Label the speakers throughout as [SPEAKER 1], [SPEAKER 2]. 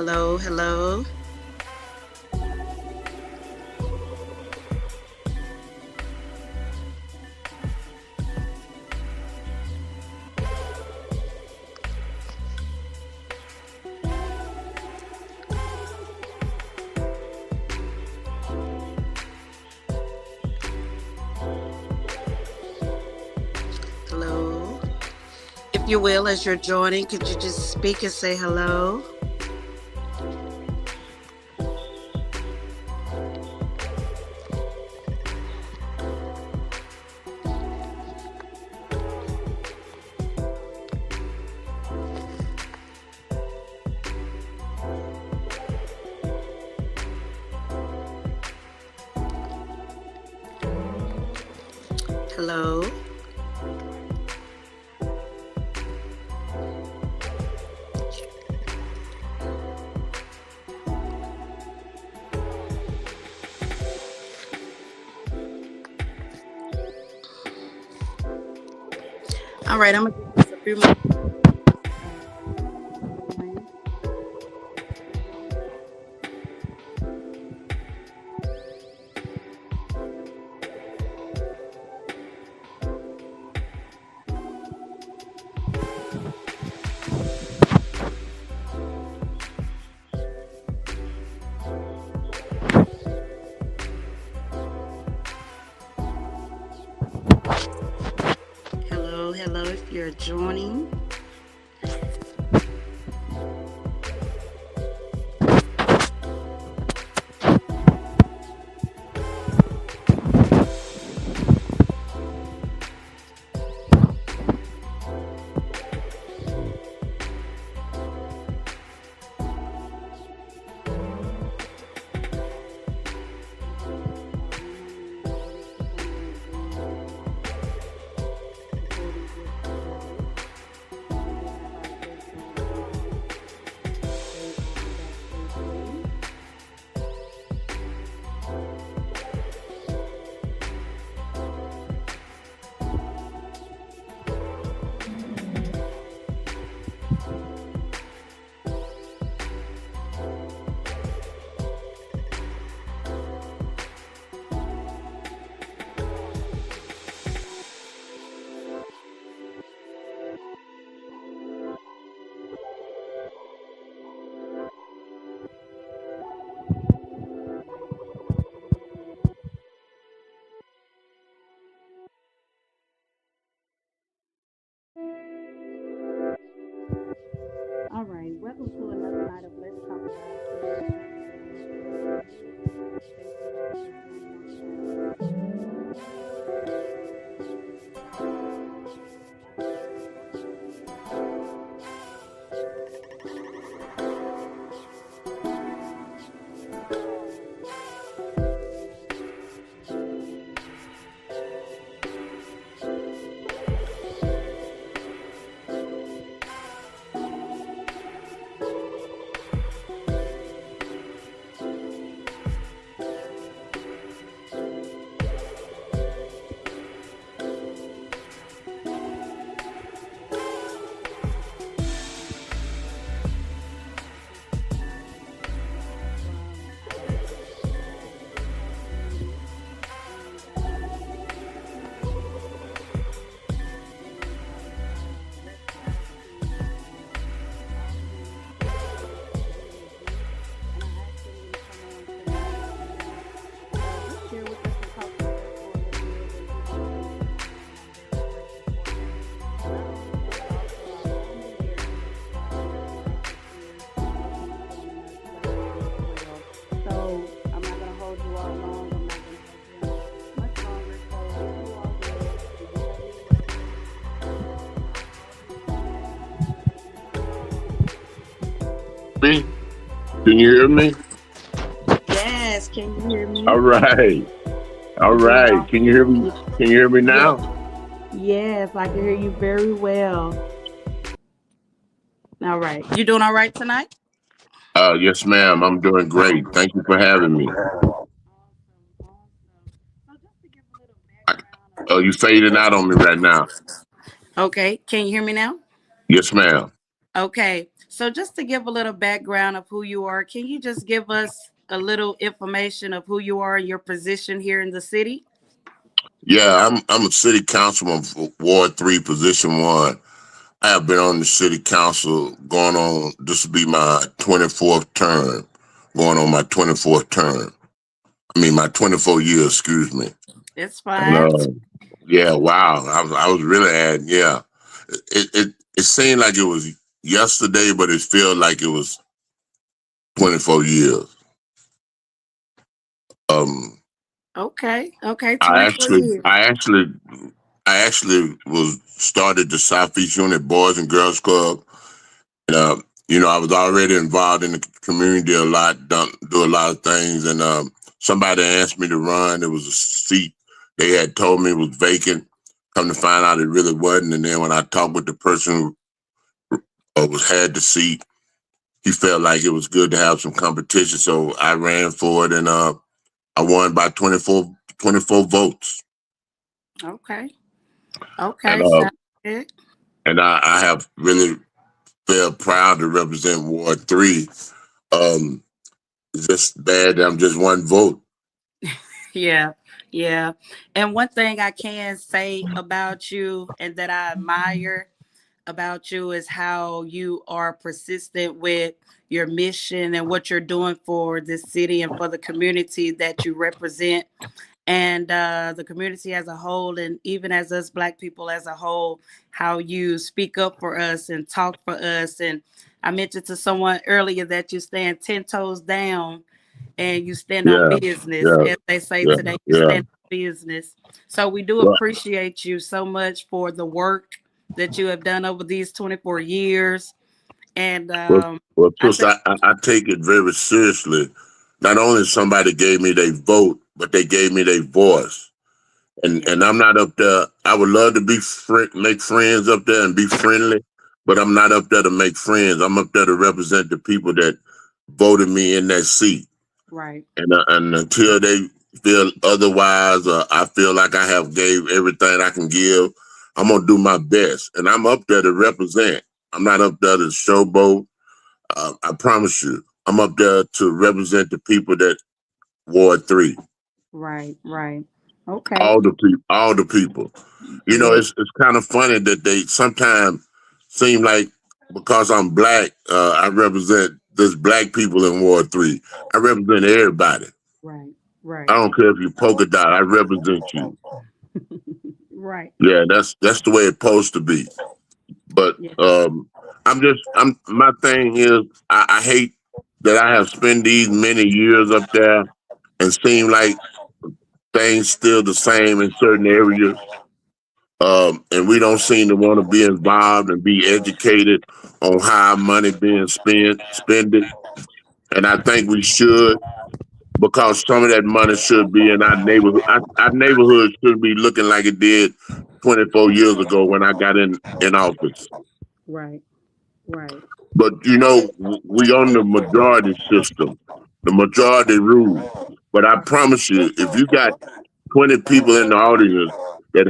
[SPEAKER 1] Hello, hello. Hello. If you will, as you're joining, could you just speak and say hello? Hello. All right, I'm gonna give this a few more. Hello, hello. If you're joining, all right. Welcome to another night of Let's Talk About
[SPEAKER 2] Me? Can you hear me?
[SPEAKER 1] Yes, can you hear
[SPEAKER 2] All
[SPEAKER 1] me?
[SPEAKER 2] right. All
[SPEAKER 1] You doing
[SPEAKER 2] right.
[SPEAKER 1] all?
[SPEAKER 2] Can you hear me? Can you hear me
[SPEAKER 1] Yeah.
[SPEAKER 2] now?
[SPEAKER 1] Yes, I can hear you very well. All right. You doing all right tonight?
[SPEAKER 2] Yes, ma'am. I'm doing great. Thank you for having me.
[SPEAKER 1] Awesome, awesome. So just to give a little
[SPEAKER 2] I,
[SPEAKER 1] background
[SPEAKER 2] you fading out on me right now.
[SPEAKER 1] okay, can you hear me now?
[SPEAKER 2] Yes, ma'am.
[SPEAKER 1] Okay. So just to give a little background of who you are, can you just give us a little information of who you are and your position here in the city?
[SPEAKER 2] Yeah, I'm a city councilman for Ward 3, Position 1. I have been on the city council going on, this will be my 24th term, going on my 24th term. I mean, my 24 years, excuse me.
[SPEAKER 1] It's
[SPEAKER 2] And,
[SPEAKER 1] fine.
[SPEAKER 2] yeah, wow. I was really adding, yeah. It seemed like it was yesterday, but it felt like it was 24 years. Um,
[SPEAKER 1] Okay. Okay.
[SPEAKER 2] I
[SPEAKER 1] 24
[SPEAKER 2] actually,
[SPEAKER 1] years.
[SPEAKER 2] I actually, I actually was started the Southeast Unit Boys and Girls Club. And, I was already involved in the community a lot, do a lot of things. And somebody asked me to run. There was a seat they had told me was vacant. Come to find out, it really wasn't. And then when I talked with the person who had the seat, he felt like it was good to have some competition. So I ran for it, and I won by 24 votes.
[SPEAKER 1] Okay.
[SPEAKER 2] And
[SPEAKER 1] Okay. Sounds good.
[SPEAKER 2] I have really felt proud to represent Ward 3. It's just bad that I'm just one vote.
[SPEAKER 1] Yeah. Yeah. And one thing I can say about you and that I admire about you is how you are persistent with your mission and what you're doing for this city and for the community that you represent, and the community as a whole, and even as us Black people as a whole, how you speak up for us and talk for us. And I mentioned to someone earlier that you stand 10 toes down and you stand on
[SPEAKER 2] Yeah,
[SPEAKER 1] business.
[SPEAKER 2] yeah,
[SPEAKER 1] As they say
[SPEAKER 2] yeah,
[SPEAKER 1] today, you
[SPEAKER 2] yeah.
[SPEAKER 1] stand on business. So we do
[SPEAKER 2] Well,
[SPEAKER 1] appreciate you so much for the work that you have done over these 24 years. And
[SPEAKER 2] well, well,
[SPEAKER 1] I
[SPEAKER 2] Sister,
[SPEAKER 1] think,
[SPEAKER 2] I take it very seriously. Not only somebody gave me their vote, but they gave me their voice. And
[SPEAKER 1] yeah,
[SPEAKER 2] and I'm not up there. I would love to make friends up there and be friendly, but I'm not up there to make friends. I'm up there to represent the people that voted me in that seat.
[SPEAKER 1] right,
[SPEAKER 2] And until they feel otherwise, I feel like I have gave everything I can give, I'm gonna do my best. And I'm up there to represent. I'm not up there to showboat. I promise you, I'm up there to represent the people that Ward 3.
[SPEAKER 1] right, right. Okay.
[SPEAKER 2] All the people.
[SPEAKER 1] Yeah,
[SPEAKER 2] It's kind of funny that they sometimes seem like because I'm black, I represent this black people in Ward 3. I represent everybody.
[SPEAKER 1] right,
[SPEAKER 2] I
[SPEAKER 1] right,
[SPEAKER 2] don't care if you polka dot. I represent you.
[SPEAKER 1] right.
[SPEAKER 2] Yeah, that's the way it's supposed to be. But
[SPEAKER 1] Yeah,
[SPEAKER 2] I'm my thing is I hate that I have spent these many years up there and seem like things still the same in certain areas. And we don't seem to want to be involved and be educated on how money being spended. And I think we should, because some of that money should be in our neighborhood. Our neighborhood should be looking like it did 24 years ago when I got in office.
[SPEAKER 1] right, right,
[SPEAKER 2] But we on the majority system, the majority rule. But I promise you, if you got 20 people in the audience that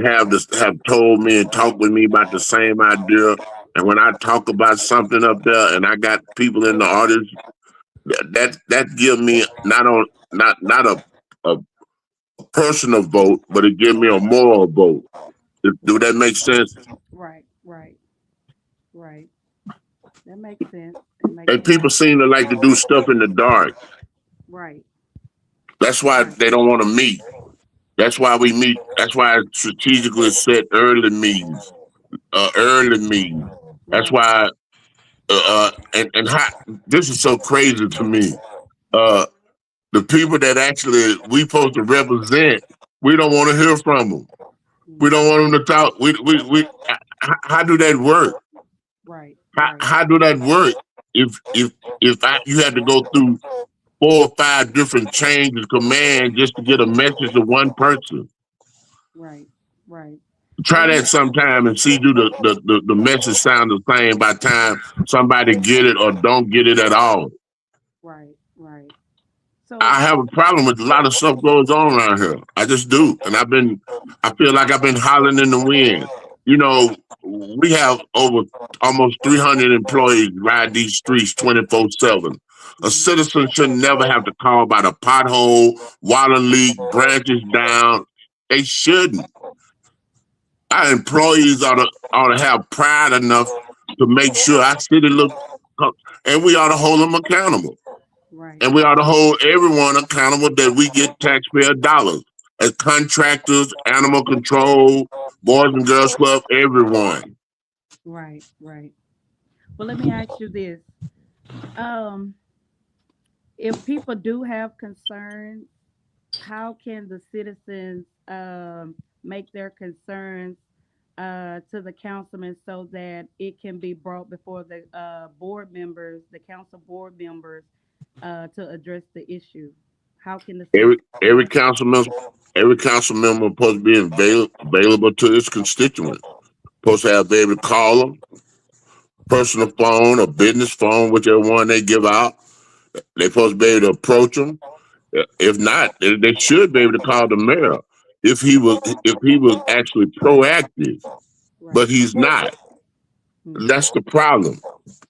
[SPEAKER 2] have told me and talked with me about the same idea, and when I talk about something up there, and I got people in the audience that give me not a personal vote, but it give me a moral vote. Do that make sense?
[SPEAKER 1] right, right, right. That makes sense. That makes
[SPEAKER 2] And
[SPEAKER 1] a lot
[SPEAKER 2] people
[SPEAKER 1] of
[SPEAKER 2] seem to like to do stuff in the dark.
[SPEAKER 1] right,
[SPEAKER 2] That's why
[SPEAKER 1] right,
[SPEAKER 2] they don't want to meet. That's why we meet. That's why I strategically set early meetings. Early meetings. That's
[SPEAKER 1] right.
[SPEAKER 2] why. And how, this is so crazy to me. Uh, the people that actually we supposed to represent, we don't want to hear from them. We don't
[SPEAKER 1] Mhm.
[SPEAKER 2] want them to talk. How do that work?
[SPEAKER 1] Right,
[SPEAKER 2] How,
[SPEAKER 1] right,
[SPEAKER 2] how do that work? If you had to go through 4 or 5 different changes of command just to get a message to one person.
[SPEAKER 1] right, right.
[SPEAKER 2] Try
[SPEAKER 1] And
[SPEAKER 2] that sometime and see do the message sound the same by time somebody get it or don't get it at all.
[SPEAKER 1] right, right. So
[SPEAKER 2] I have a problem with a lot of stuff goes on around here. I just do. And I feel like I've been hollering in the wind. You know, we have over almost 300 employees ride these streets 24/7. A
[SPEAKER 1] Mhm.
[SPEAKER 2] citizen should never have to call about a pothole, water leak, branches down. They shouldn't. Our employees ought to have pride enough to make sure our city look, and we ought to hold them accountable.
[SPEAKER 1] Right.
[SPEAKER 2] And we ought to hold everyone accountable that we get taxpayer dollars as contractors, animal control, Boys and Girls Club, everyone.
[SPEAKER 1] Right. Right. Well, let me ask you this. Um, if people do have concerns, how can the citizens make their concerns to the councilman so that it can be brought before the board members, the council board members, to address the issue? How can the
[SPEAKER 2] Every
[SPEAKER 1] citizens do
[SPEAKER 2] every
[SPEAKER 1] that?
[SPEAKER 2] councilman every council member supposed to be available to his constituents. Supposed to have be able to call them, personal phone or business phone, whichever one they give out. They're supposed to be able to approach them. If not, they should be able to call the mayor if he was actually proactive. But
[SPEAKER 1] Right.
[SPEAKER 2] he's not.
[SPEAKER 1] Mhm.
[SPEAKER 2] That's the problem.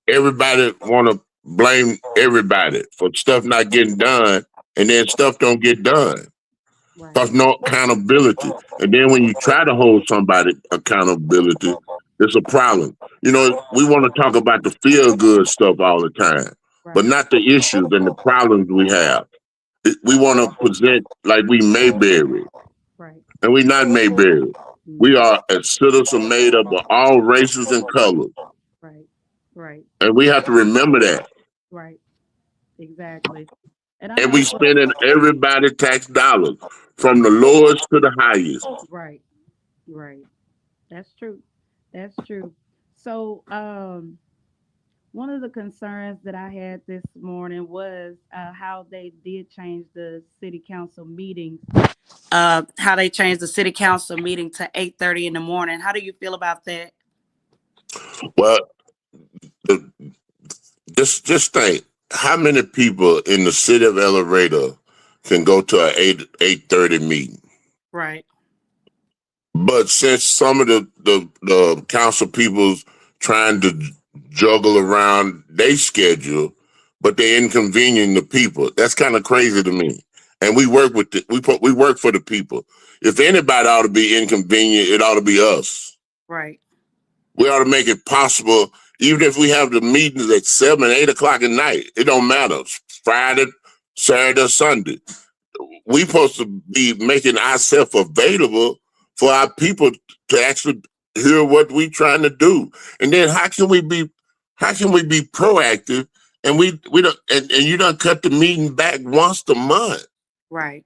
[SPEAKER 2] Everybody want to blame everybody for stuff not getting done, and then stuff don't get done.
[SPEAKER 1] Right.
[SPEAKER 2] Cause no accountability. And then when you try to hold somebody accountability, it's a problem. You know, we want to talk about the feel good stuff all the time, but
[SPEAKER 1] Right.
[SPEAKER 2] not the issues and the problems we have. We want to present like we Mayberry,
[SPEAKER 1] Right.
[SPEAKER 2] and we not Mayberry. We
[SPEAKER 1] Mhm.
[SPEAKER 2] are a citizen made up of all races and colors,
[SPEAKER 1] Right. Right.
[SPEAKER 2] and we have to remember that.
[SPEAKER 1] Right. Exactly. And I
[SPEAKER 2] And we
[SPEAKER 1] also
[SPEAKER 2] spending everybody tax dollars from the lowest to the highest.
[SPEAKER 1] right. Right. That's true. That's true. So, one of the concerns that I had this morning was how they did change the city council meetings. How they changed the city council meeting to 8:30 in the morning. How do you feel about that?
[SPEAKER 2] Well, the, just think how many people in the city of El Dorado can go to a 8:30 meeting.
[SPEAKER 1] Right.
[SPEAKER 2] But since some of the council people's trying to juggle around their schedule, but they inconveniencing the people. That's kind of crazy to me. And we work with we work for the people. If anybody ought to be inconvenient, it ought to be us.
[SPEAKER 1] Right.
[SPEAKER 2] We ought to make it possible, even if we have the meetings at 7, 8 o'clock at night. It don't matter. Friday, Saturday, or Sunday. We supposed to be making ourselves available for our people to actually hear what we trying to do. And then how can we be proactive and we don't and you don't cut the meeting back once a month.
[SPEAKER 1] Right.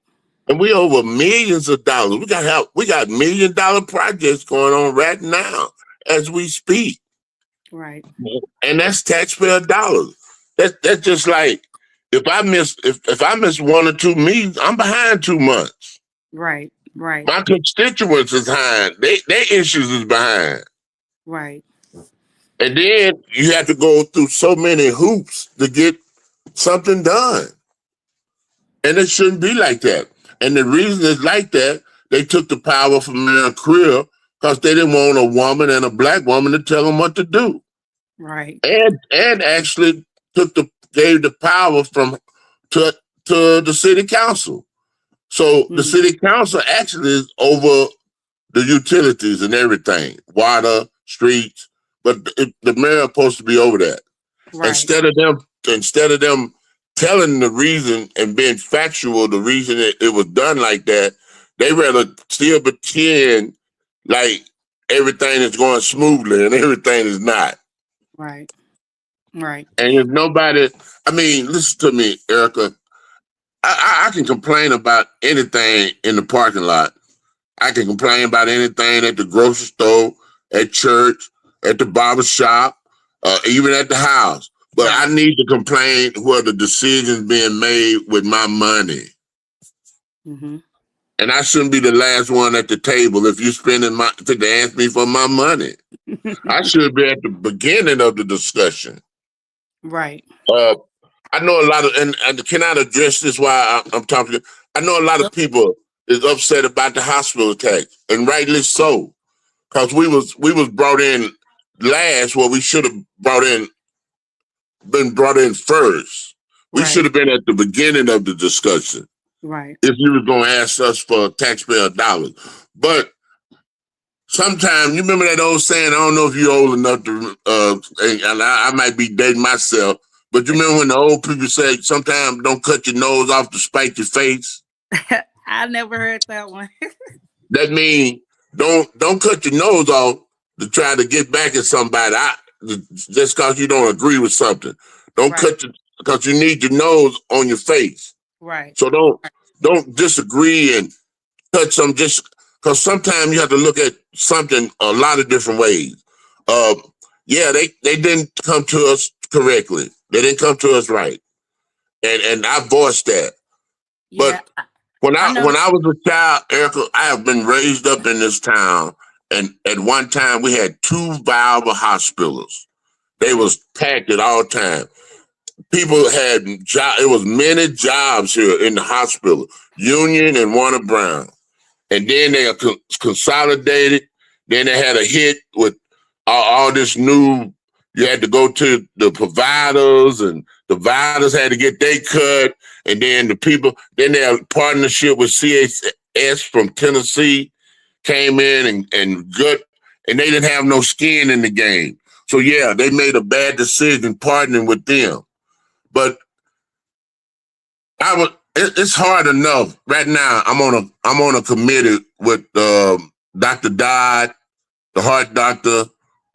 [SPEAKER 2] And we over millions of dollars. We got $1 million projects going on right now as we speak.
[SPEAKER 1] Right.
[SPEAKER 2] And that's taxpayer dollars. That's just like if I miss 1 or 2 meetings, I'm behind 2 months.
[SPEAKER 1] Right. Right.
[SPEAKER 2] My constituents is behind. Their issues is behind.
[SPEAKER 1] Right.
[SPEAKER 2] And then you have to go through so many hoops to get something done. And it shouldn't be like that. And the reason it's like that, they took the power from Mayor Creer because they didn't want a woman and a black woman to tell them what to do.
[SPEAKER 1] Right.
[SPEAKER 2] And actually gave the power to to the city council. So the
[SPEAKER 1] Mhm.
[SPEAKER 2] city council actually is over the utilities and everything, water, streets, but the mayor is supposed to be over that.
[SPEAKER 1] Right.
[SPEAKER 2] Instead of them telling the reason and being factual, the reason it was done like that, they rather still pretend like everything is going smoothly and everything is not.
[SPEAKER 1] Right. Right.
[SPEAKER 2] And if nobody, I mean, listen to me, Erica. I can complain about anything in the parking lot. I can complain about anything at the grocery store, at church, at the barber shop, even at the house. But
[SPEAKER 1] Right.
[SPEAKER 2] I need to complain where the decisions being made with my money.
[SPEAKER 1] Mhm.
[SPEAKER 2] And I shouldn't be the last one at the table if you spending to ask me for my money. I should be at the beginning of the discussion.
[SPEAKER 1] Right.
[SPEAKER 2] Uh, I know a lot of, and cannot address this while I'm talking. I know a lot of people is upset about the hospital tax, and rightly so. because we was brought in last. Well, we should have been brought in first. We
[SPEAKER 1] Right.
[SPEAKER 2] should have been at the beginning of the discussion
[SPEAKER 1] Right.
[SPEAKER 2] if you was going to ask us for taxpayer dollars. But sometimes, you remember that old saying, I don't know if you're old enough to, and I might be dating myself, but you remember when the old people say, sometimes don't cut your nose off to spite your face?
[SPEAKER 1] I never heard that one.
[SPEAKER 2] That means don't cut your nose off to try to get back at somebody. Just because you don't agree with something. Don't
[SPEAKER 1] Right.
[SPEAKER 2] because you need your nose on your face.
[SPEAKER 1] Right.
[SPEAKER 2] So don't disagree and cut some, just because sometimes you have to look at something a lot of different ways. Yeah, they didn't come to us correctly. They didn't come to us right. And I voiced that.
[SPEAKER 1] Yeah.
[SPEAKER 2] But when
[SPEAKER 1] I know.
[SPEAKER 2] I was a child, Erica, I have been raised up in this town, and at one time we had 2 viable hospitals. They was packed at all times. People had it was many jobs here in the hospital, Union and Warner Brown. And then they are consolidated. Then they had a hit with all this new, you had to go to the providers, and the providers had to get their cut. And then then they had a partnership with CHS from Tennessee, came in and they didn't have no skin in the game. So yeah, they made a bad decision partnering with them. But it's hard enough right now. I'm on a committee with Dr. Dodd, the heart doctor,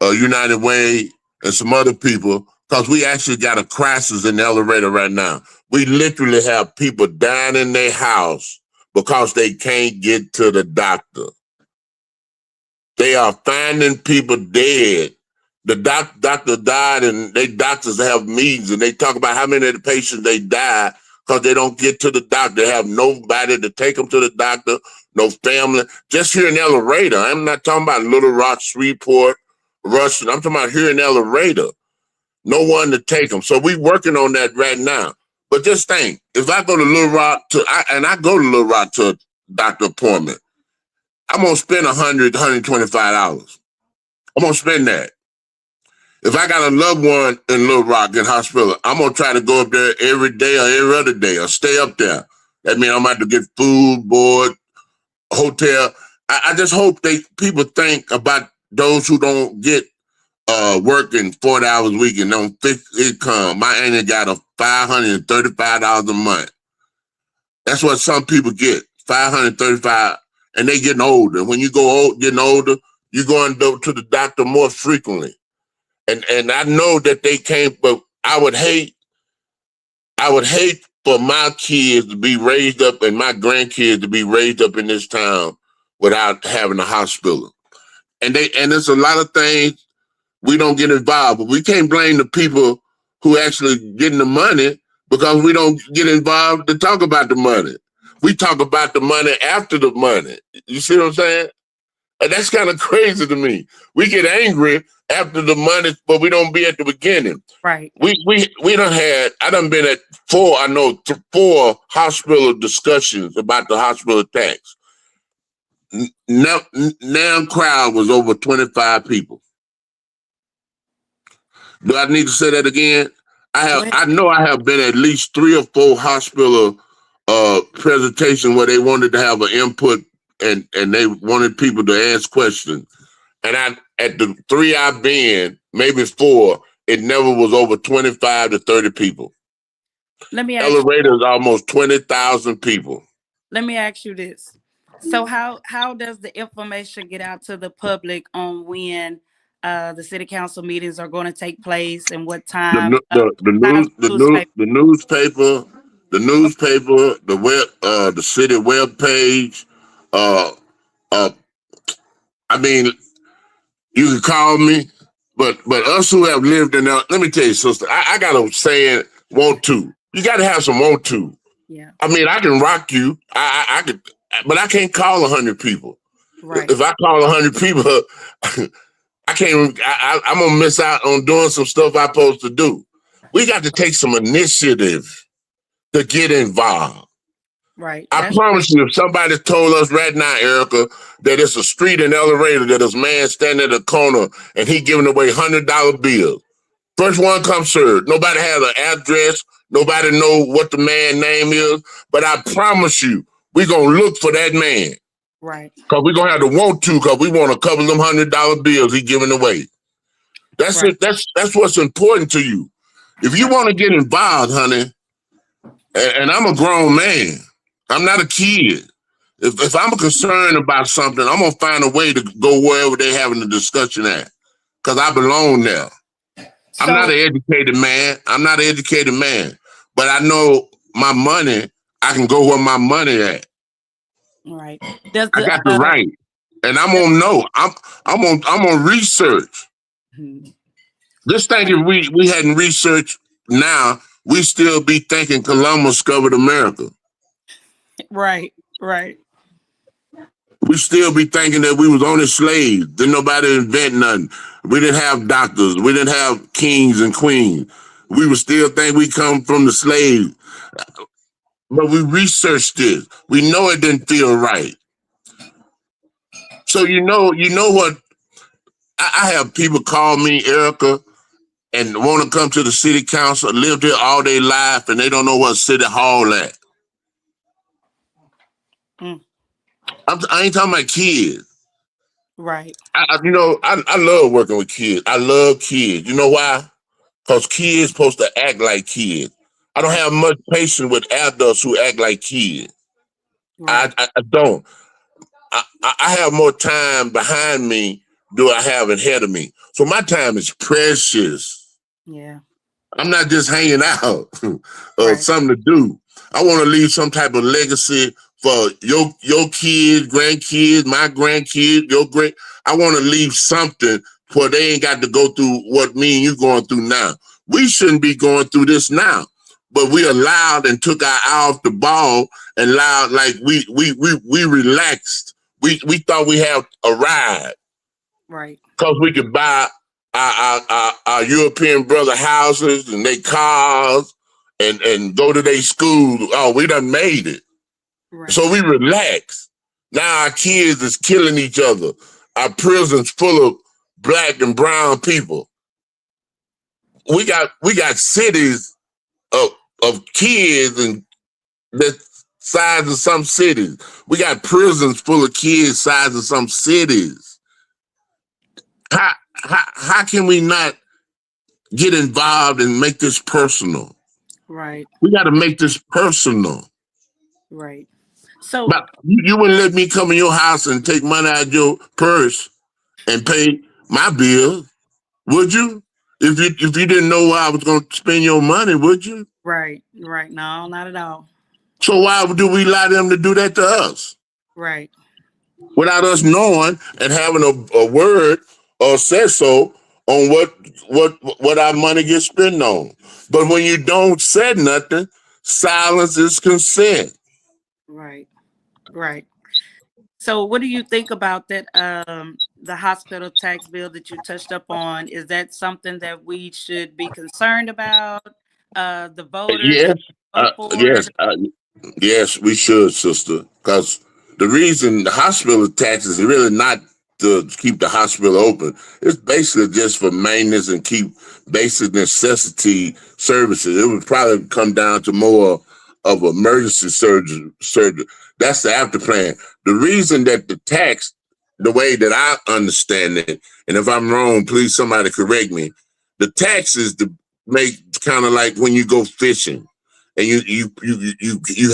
[SPEAKER 2] United Way, and some other people, because we actually got a crisis in the elevator right now. We literally have people dying in their house because they can't get to the doctor. They are finding people dead. The doctor died, and they doctors have meetings, and they talk about how many of the patients they die because they don't get to the doctor. They have nobody to take them to the doctor, no family. Just here in El Dorado. I'm not talking about Little Rock, Shreveport, Rushing. I'm talking about here in El Dorado. No one to take them. So we working on that right now. But just think, if I go to Little Rock I go to Little Rock to a doctor appointment, I'm going to spend $100, $125. I'm going to spend that. If I got a loved one in Little Rock in hospital, I'm going to try to go up there every day or every other day or stay up there. That means I'm going to have to get food, board, hotel. I just hope people think about those who don't get working 40 hours a week and don't fix income. My auntie got a $535 a month. That's what some people get, $535, and they getting older. When you getting older, you're going to the doctor more frequently. And I know that they can't, but I would hate for my kids to be raised up and my grandkids to be raised up in this town without having a hospital. And there's a lot of things we don't get involved, but we can't blame the people who actually getting the money because we don't get involved to talk about the money. We talk about the money after the money. You see what I'm saying? And that's kind of crazy to me. We get angry after the money, but we don't be at the beginning.
[SPEAKER 1] Right.
[SPEAKER 2] I done been at 4 hospital discussions about the hospital tax. Now crowd was over 25 people. Do I need to say that again? I know I have been at least 3 or 4 hospital presentations where they wanted to have an input and they wanted people to ask questions. And at the 3 I've been, maybe 4, it never was over 25 to 30 people.
[SPEAKER 1] Let me ask
[SPEAKER 2] Elevator is almost 20,000 people.
[SPEAKER 1] Let me ask you this. So how does the information get out to the public on when the city council meetings are going to take place and what time?
[SPEAKER 2] The newspaper, the city web page. I mean, you can call me, but us who have lived in there, let me tell you, sister, I got a saying, want to. You got to have some want to.
[SPEAKER 1] Yeah.
[SPEAKER 2] I mean, I can rock you. I could, but I can't call 100 people.
[SPEAKER 1] Right.
[SPEAKER 2] If I call 100 people, I can't. I'm gonna miss out on doing some stuff I'm supposed to do. We got to take some initiative to get involved.
[SPEAKER 1] Right.
[SPEAKER 2] I
[SPEAKER 1] That's true.
[SPEAKER 2] promise you, if somebody told us right now, Erica, that it's a street in elevator that this man standing at the corner and he giving away $100 bills. First one come served. Nobody has an address. Nobody know what the man name is. But I promise you, we gonna look for that man.
[SPEAKER 1] Right.
[SPEAKER 2] Cause we're gonna have to want to, cause we want a couple of them $100 bills he giving away. That's
[SPEAKER 1] Right.
[SPEAKER 2] it. That's what's important to you. If you
[SPEAKER 1] Right.
[SPEAKER 2] want to get involved, honey, and I'm a grown man, I'm not a kid. If I'm concerned about something, I'm gonna find a way to go wherever they're having the discussion at, cause I belong there. I'm not
[SPEAKER 1] So
[SPEAKER 2] an educated man. I'm not an educated man, but I know my money. I can go where my money at.
[SPEAKER 1] right. Does
[SPEAKER 2] I
[SPEAKER 1] the
[SPEAKER 2] got the right, and I'm
[SPEAKER 1] does,
[SPEAKER 2] gonna know. I'm on research.
[SPEAKER 1] Mhm.
[SPEAKER 2] Just think if we hadn't researched now, we still be thinking Columbus discovered America.
[SPEAKER 1] Right. Right.
[SPEAKER 2] We still be thinking that we was only slaves. Didn't nobody invent nothing. We didn't have doctors. We didn't have kings and queens. We would still think we come from the slaves. But we researched this. We know it didn't feel right. So you know what? I have people call me Erica and want to come to the city council, live here all their life, and they don't know what city hall at.
[SPEAKER 1] Mm,
[SPEAKER 2] I ain't talking about kids.
[SPEAKER 1] right.
[SPEAKER 2] I love working with kids. I love kids. You know why? Because kids supposed to act like kids. I don't have much patience with adults who act like kids. I,
[SPEAKER 1] Right.
[SPEAKER 2] I, I don't. I have more time behind me do I have ahead of me. So my time is precious.
[SPEAKER 1] Yeah.
[SPEAKER 2] I'm not just hanging out or
[SPEAKER 1] Right.
[SPEAKER 2] something to do. I want to leave some type of legacy for your kids, grandkids, my grandkids, your great. I want to leave something where they ain't got to go through what me and you going through now. We shouldn't be going through this now, but we allowed and took our eye off the ball and allowed like we relaxed. We thought we had arrived
[SPEAKER 1] Right.
[SPEAKER 2] because we could buy our European brother houses and they cars and go to their school. Oh, we done made it.
[SPEAKER 1] Right.
[SPEAKER 2] So we relax. Now our kids is killing each other. Our prisons full of black and brown people. We got cities of kids and the size of some cities. We got prisons full of kids size of some cities. How can we not get involved and make this personal?
[SPEAKER 1] Right.
[SPEAKER 2] We got to make this personal.
[SPEAKER 1] Right. So
[SPEAKER 2] But you wouldn't let me come in your house and take money out of your purse and pay my bill, would you? If you didn't know where I was going to spend your money, would you?
[SPEAKER 1] right. Right. No, not at all.
[SPEAKER 2] So why do we allow them to do that to us
[SPEAKER 1] Right.
[SPEAKER 2] without us knowing and having a word or say so on what our money gets spent on? But when you don't say nothing, silence is consent.
[SPEAKER 1] Right. Right. So what do you think about that the hospital tax bill that you touched up on? Is that something that we should be concerned about? The voters
[SPEAKER 2] Yes,
[SPEAKER 1] vote for
[SPEAKER 2] yes,
[SPEAKER 1] it?
[SPEAKER 2] yes, we should, sister. Because the reason the hospital tax is really not to keep the hospital open. It's basically just for maintenance and keep basic necessity services. It would probably come down to more of emergency surgery. Surgery. That's the after plan. The reason that the tax, the way that I understand it, and if I'm wrong, please somebody correct me. The tax is to make kind of like when you go fishing and you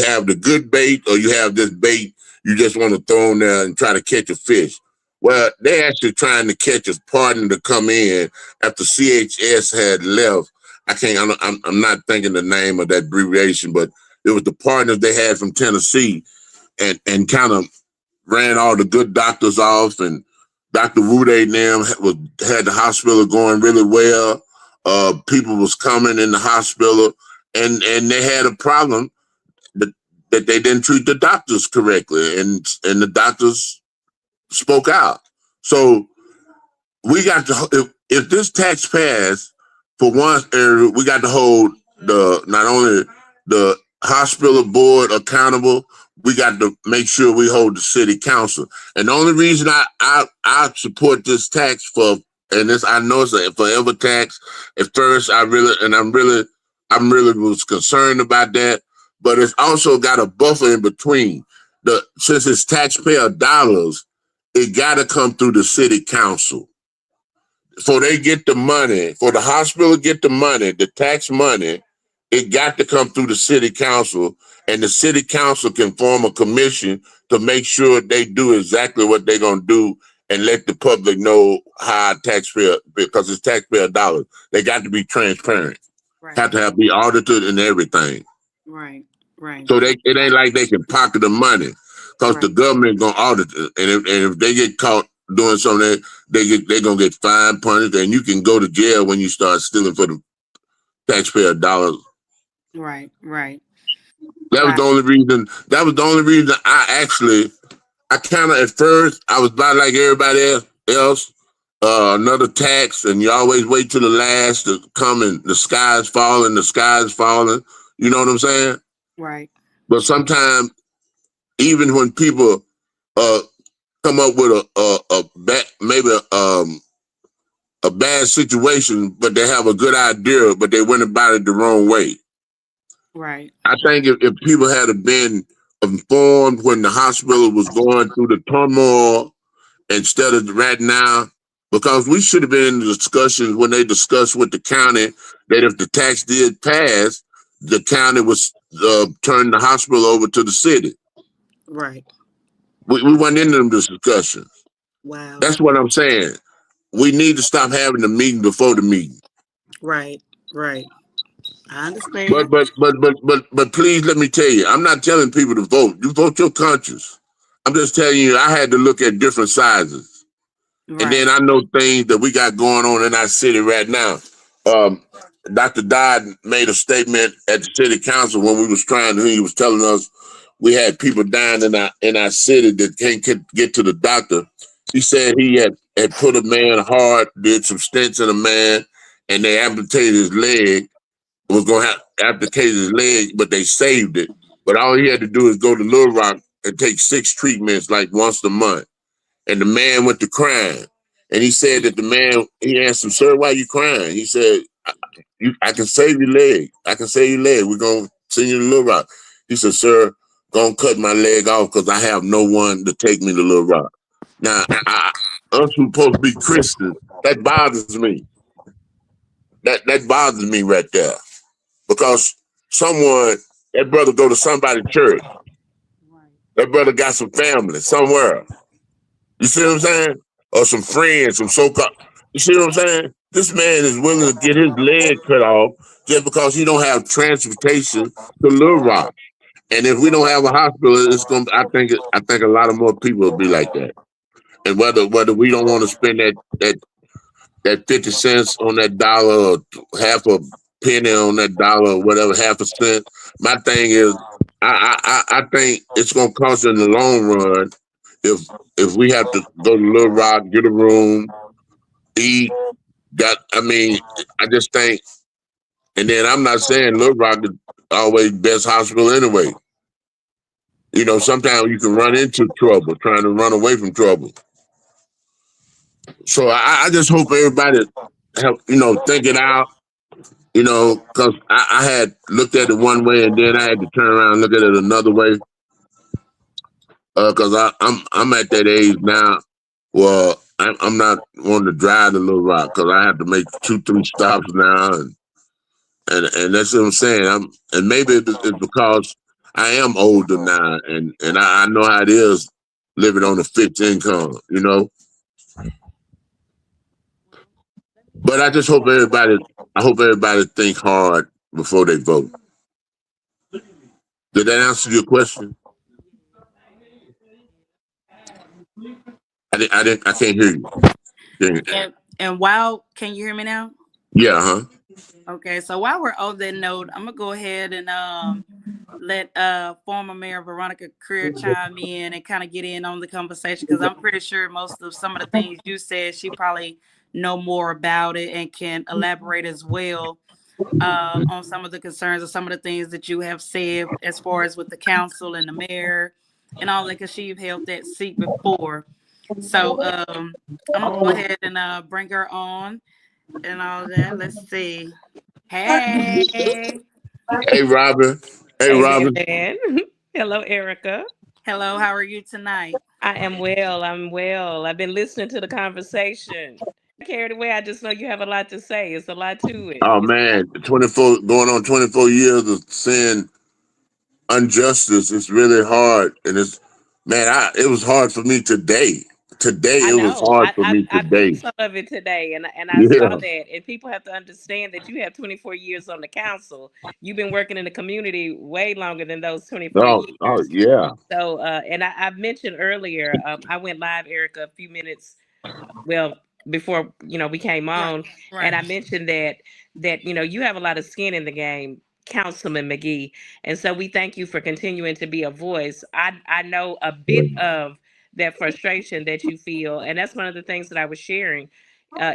[SPEAKER 2] have the good bait or you have this bait you just want to throw in there and try to catch a fish. Well, they're actually trying to catch a partner to come in after CHS had left. I can't. I'm not thinking the name of that abbreviation, but it was the partners they had from Tennessee, and kind of ran all the good doctors off, and Dr. Wude and them had the hospital going really well. People was coming in the hospital, and they had a problem that, that they didn't treat the doctors correctly, and the doctors spoke out. So we got to if this tax passed for one area, we got to hold the not only the hospital board accountable, we got to make sure we hold the city council. And the only reason I support this tax for, and this I know it's a forever tax. At first, I'm really was concerned about that, but it's also got a buffer in between. Since it's taxpayer dollars, it got to come through the city council. So they get the money, for the hospital to get the money, the tax money, it got to come through the city council, and the city council can form a commission to make sure they do exactly what they're going to do and let the public know how taxpayer, because it's taxpayer dollars. They got to be transparent, have to be audited and everything.
[SPEAKER 1] Right, right.
[SPEAKER 2] So it ain't like they can pocket the money, because the government going to audit it. And if they get caught doing something, they're going to get fined, punished, and you can go to jail when you start stealing for the taxpayer dollars.
[SPEAKER 1] Right, right.
[SPEAKER 2] That was the only reason. That was the only reason I kind of, at first, I was about like everybody else, another tax, and you always wait till the last to come, and the sky's falling, You know what I'm saying?
[SPEAKER 1] Right.
[SPEAKER 2] But sometimes, even when people come up with a bad situation, but they have a good idea, but they went about it the wrong way.
[SPEAKER 1] Right.
[SPEAKER 2] I think if people had been informed when the hospital was going through the turmoil instead of right now, because we should have been in the discussions when they discussed with the county that if the tax did pass, the county was turn the hospital over to the city.
[SPEAKER 1] Right.
[SPEAKER 2] We went into them discussions.
[SPEAKER 1] Wow.
[SPEAKER 2] That's what I'm saying. We need to stop having the meeting before the meeting.
[SPEAKER 1] Right. Right. I understand.
[SPEAKER 2] But please let me tell you, I'm not telling people to vote. You vote your conscience. I'm just telling you, I had to look at different sizes. Right. And then I know things that we got going on in our city right now. Dr. Dodd made a statement at the city council when he was telling us we had people dying in our city that can't get to the doctor. He said he had put a man hard, did some stents in a man, and they amputated his leg. Was going to have amputated his leg, but they saved it. But all he had to do is go to Little Rock and take 6 treatments like once a month. And the man went to crying. And he said that he asked him, "Sir, why are you crying?" He said, I can save your leg. I can save your leg. We're going to send you to Little Rock. He said, "Sir, going to cut my leg off because I have no one to take me to Little Rock." Now, us who supposed to be Christians, that bothers me. That bothers me right there. Because that brother go to somebody's church. That brother got some family somewhere. You see what I'm saying? Or some friends, some so-called. You see what I'm saying? This man is willing to get his leg cut off just because he don't have transportation to Little Rock. And if we don't have a hospital, it's gonna. I think a lot of more people will be like that. And whether we don't want to spend that 50 cents on that dollar, or half a penny on that dollar, or whatever, half a cent. My thing is, I think it's gonna cost in the long run if we have to go to Little Rock, get a room, eat. I just think, and then I'm not saying Little Rock is always best hospital anyway. You know, sometimes you can run into trouble trying to run away from trouble. So I just hope everybody think it out. Because I had looked at it one way and then I had to turn around and look at it another way. Because I'm at that age now. Well, I'm not wanting to drive to Little Rock because I have to make 2-3 stops now, and that's what I'm saying. And maybe it's because I am older now, and I know how it is living on a fixed income, But I just hope everybody think hard before they vote. Did that answer your question? I can't hear you.
[SPEAKER 1] And while, can you hear me now?
[SPEAKER 2] Yeah,
[SPEAKER 1] Okay, so while we're on that note, I'm gonna go ahead and let former Mayor Veronica Creer chime in and kind of get in on the conversation, because I'm pretty sure most of some of the things you said, she probably know more about it and can elaborate as well. on some of the concerns or some of the things that you have said as far as with the council and the mayor and all that, because she's held that seat before. So I'm gonna go ahead and bring her on and all that. Let's see. Hey.
[SPEAKER 2] Hey, Robin. Hey,
[SPEAKER 3] Hey,
[SPEAKER 2] Robin.
[SPEAKER 3] man. Hello, Erica.
[SPEAKER 1] Hello, how are you tonight?
[SPEAKER 3] I am well. I'm well. I've been listening to the conversation. Carried away. I just know you have a lot to say. It's a lot to it.
[SPEAKER 2] Oh man, 24 going on 24 years of seeing injustice. It's really hard, and it's man, it was hard for me today. Today
[SPEAKER 3] I
[SPEAKER 2] it was
[SPEAKER 3] know.
[SPEAKER 2] hard
[SPEAKER 3] I,
[SPEAKER 2] for
[SPEAKER 3] I
[SPEAKER 2] me
[SPEAKER 3] I peeped
[SPEAKER 2] today.
[SPEAKER 3] some of it today, and I saw
[SPEAKER 2] Yeah.
[SPEAKER 3] that. And people have to understand that you have 24 years on the council. You've been working in the community way longer than those 24
[SPEAKER 2] Oh
[SPEAKER 3] years.
[SPEAKER 2] yeah.
[SPEAKER 3] So, and I've mentioned earlier, I went live, Erica, a few minutes well before we came
[SPEAKER 1] Right,
[SPEAKER 3] on, and
[SPEAKER 1] right.
[SPEAKER 3] I mentioned that you have a lot of skin in the game, Councilman McGee, and so we thank you for continuing to be a voice. I know a bit of that frustration that you feel, and that's one of the things that I was sharing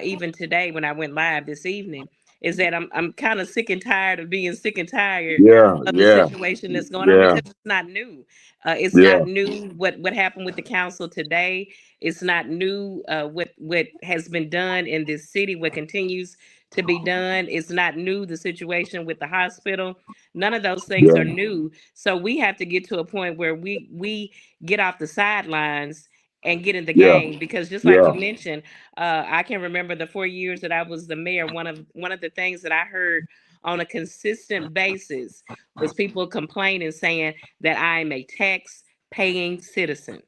[SPEAKER 3] even today when I went live this evening, is that I'm kind of sick and tired of being sick and tired
[SPEAKER 2] Yeah.
[SPEAKER 3] of the
[SPEAKER 2] Yeah.
[SPEAKER 3] situation that's going on,
[SPEAKER 2] Yeah.
[SPEAKER 3] because it's not new. It's
[SPEAKER 2] Yeah.
[SPEAKER 3] not new what happened with the council today. It's not new what has been done in this city, what continues to be done. It's not new, the situation with the hospital. None of those things
[SPEAKER 2] Yeah.
[SPEAKER 3] are new. So we have to get to a point where we get off the sidelines and get in the
[SPEAKER 2] Yeah.
[SPEAKER 3] game, because just like
[SPEAKER 2] Yeah.
[SPEAKER 3] you mentioned, I can remember the 4 years that I was the mayor. One of the things that I heard on a consistent basis was people complaining, saying that I'm a tax paying citizen.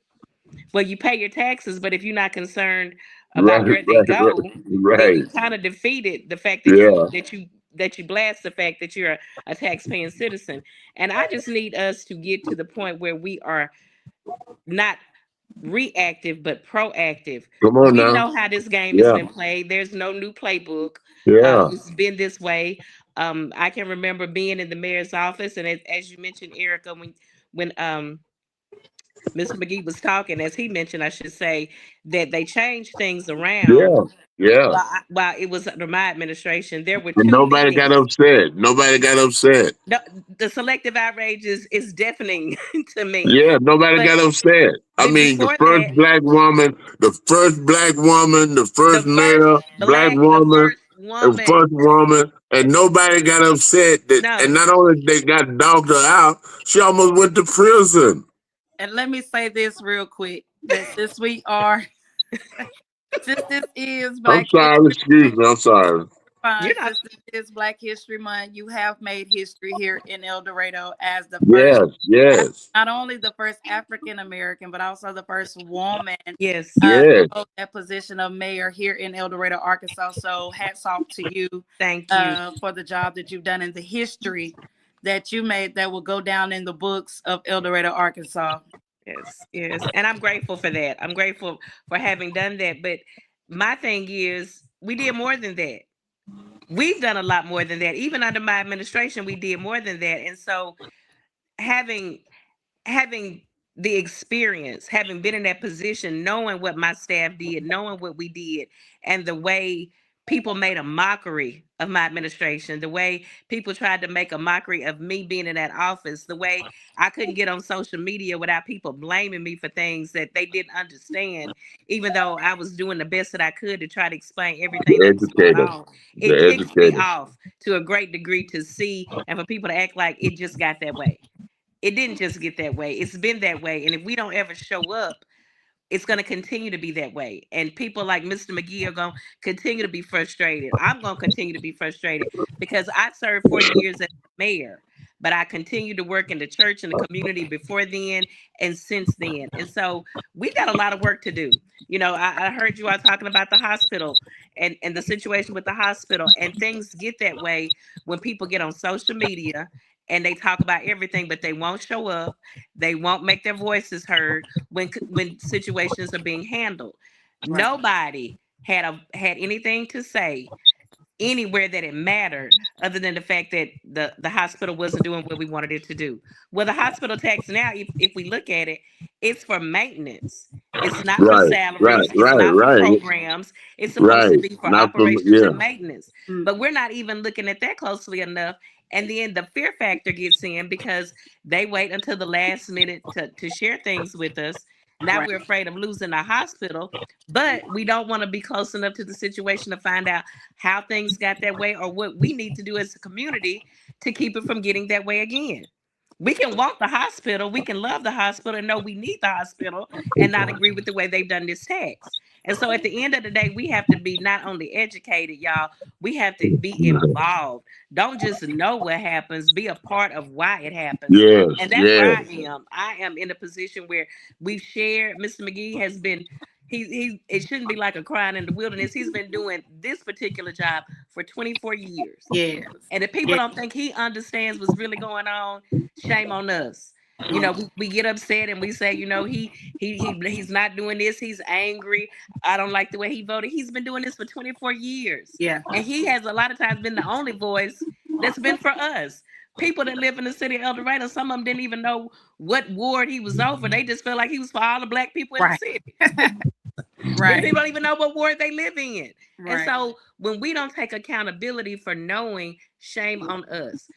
[SPEAKER 3] Well, you pay your taxes, but if you're not concerned
[SPEAKER 2] Right.
[SPEAKER 3] about where they
[SPEAKER 2] Right. Right.
[SPEAKER 3] go, then
[SPEAKER 2] Right.
[SPEAKER 3] you kind of defeated the fact that you
[SPEAKER 2] Yeah.
[SPEAKER 3] that you that you blast the fact that you're a tax-paying citizen. And I just need us to get to the point where we are not reactive but proactive.
[SPEAKER 2] Come on
[SPEAKER 3] We
[SPEAKER 2] now.
[SPEAKER 3] know how this game has
[SPEAKER 2] Yeah.
[SPEAKER 3] been played. There's no new playbook.
[SPEAKER 2] Yeah.
[SPEAKER 3] It's been this way. I can remember being in the mayor's office, and as you mentioned, Erica, when Mr. McGee was talking, as he mentioned, I should say, that they changed things around.
[SPEAKER 2] Yeah. Yeah.
[SPEAKER 3] While it was under my administration, there were
[SPEAKER 2] And
[SPEAKER 3] two
[SPEAKER 2] nobody got
[SPEAKER 3] meetings.
[SPEAKER 2] upset. Nobody got upset.
[SPEAKER 3] No, the selective outrage is deafening to me.
[SPEAKER 2] Yeah, nobody
[SPEAKER 3] But
[SPEAKER 2] got upset. I mean,
[SPEAKER 3] before that,
[SPEAKER 2] the first black woman, the
[SPEAKER 3] the
[SPEAKER 2] first
[SPEAKER 3] first
[SPEAKER 2] mayor, black
[SPEAKER 3] the
[SPEAKER 2] woman,
[SPEAKER 3] first
[SPEAKER 2] the
[SPEAKER 3] woman,
[SPEAKER 2] first woman, and nobody got upset. That, and
[SPEAKER 3] no,
[SPEAKER 2] not only they got dogged her out, she almost went to prison.
[SPEAKER 1] And let me say this real quick that since we are, since this is
[SPEAKER 2] I'm
[SPEAKER 1] Black
[SPEAKER 2] sorry,
[SPEAKER 1] History
[SPEAKER 2] excuse
[SPEAKER 1] Month,
[SPEAKER 2] me, I'm sorry.
[SPEAKER 1] fine,
[SPEAKER 3] you're not.
[SPEAKER 1] since this is Black History Month, you have made history here in El Dorado as the first,
[SPEAKER 2] Yes, yes,
[SPEAKER 1] not only the first African American, but also the first woman
[SPEAKER 3] Yes,
[SPEAKER 1] to
[SPEAKER 2] yes,
[SPEAKER 1] hold that position of mayor here in El Dorado, Arkansas. So hats off to you
[SPEAKER 3] thank you.
[SPEAKER 1] for the job that you've done in the history that you made that will go down in the books of El Dorado, Arkansas.
[SPEAKER 3] Yes, yes, and I'm grateful for that. I'm grateful for having done that. But my thing is, we did more than that. We've done a lot more than that. Even under my administration, we did more than that. And so, having having the experience, having been in that position, knowing what my staff did, knowing what we did, and the way people made a mockery of my administration, the way people tried to make a mockery of me being in that office, the way I couldn't get on social media without people blaming me for things that they didn't understand, even though I was doing the best that I could to try to explain everything
[SPEAKER 2] the
[SPEAKER 3] that was going
[SPEAKER 2] educator,
[SPEAKER 3] on. It
[SPEAKER 2] the
[SPEAKER 3] ticks me
[SPEAKER 2] educator.
[SPEAKER 3] off to a great degree to see and for people to act like it just got that way. It didn't just get that way. It's been that way. And if we don't ever show up, it's going to continue to be that way. And people like Mr. McGee are going to continue to be frustrated. I'm going to continue to be frustrated because I served 4 years as mayor, but I continued to work in the church and the community before then and since then. And so we got a lot of work to do. I heard you all talking about the hospital and the situation with the hospital, and things get that way when people get on social media and they talk about everything, but they won't show up. They won't make their voices heard when situations are being handled.
[SPEAKER 1] Right.
[SPEAKER 3] Nobody had anything to say anywhere that it mattered, other than the fact that the hospital wasn't doing what we wanted it to do. Well, the hospital tax now, if we look at it, it's for maintenance. It's not for
[SPEAKER 2] Right,
[SPEAKER 3] salaries. It's not for
[SPEAKER 2] right,
[SPEAKER 3] programs. It's supposed to
[SPEAKER 2] right.
[SPEAKER 3] be for
[SPEAKER 2] Not for
[SPEAKER 3] operations
[SPEAKER 2] yeah,
[SPEAKER 3] and maintenance.
[SPEAKER 1] Mm.
[SPEAKER 3] But we're not even looking at that closely enough. And then the fear factor gets in because they wait until the last minute to share things with us. Now
[SPEAKER 1] Right.
[SPEAKER 3] we're afraid of losing the hospital, but we don't want to be close enough to the situation to find out how things got that way or what we need to do as a community to keep it from getting that way again. We can want the hospital, we can love the hospital and know we need the hospital and not agree with the way they've done this tax. And so at the end of the day, we have to be not only educated, y'all, we have to be involved. Don't just know what happens, be a part of why it happens.
[SPEAKER 2] yes,
[SPEAKER 3] And that's where
[SPEAKER 2] yes,
[SPEAKER 3] I am. I am in a position where we've shared. Mr. McGee has been, he it shouldn't be like a crying in the wilderness. He's been doing this particular job for 24 years.
[SPEAKER 1] Yes.
[SPEAKER 3] And if people
[SPEAKER 1] Yeah.
[SPEAKER 3] don't think he understands what's really going on, shame on us. You know, we get upset and we say, you know, he's not doing this. He's angry. I don't like the way he voted. He's been doing this for 24 years.
[SPEAKER 1] Yeah.
[SPEAKER 3] And he has a lot of times been the only voice that's been for us. People that live in the city of El Dorado, some of them didn't even know what ward he was over. They just felt like he was for all the black people in
[SPEAKER 1] Right.
[SPEAKER 3] the city.
[SPEAKER 1] Right.
[SPEAKER 3] People don't even know what ward they live in. And
[SPEAKER 1] Right.
[SPEAKER 3] so when we don't take accountability for knowing, shame on us.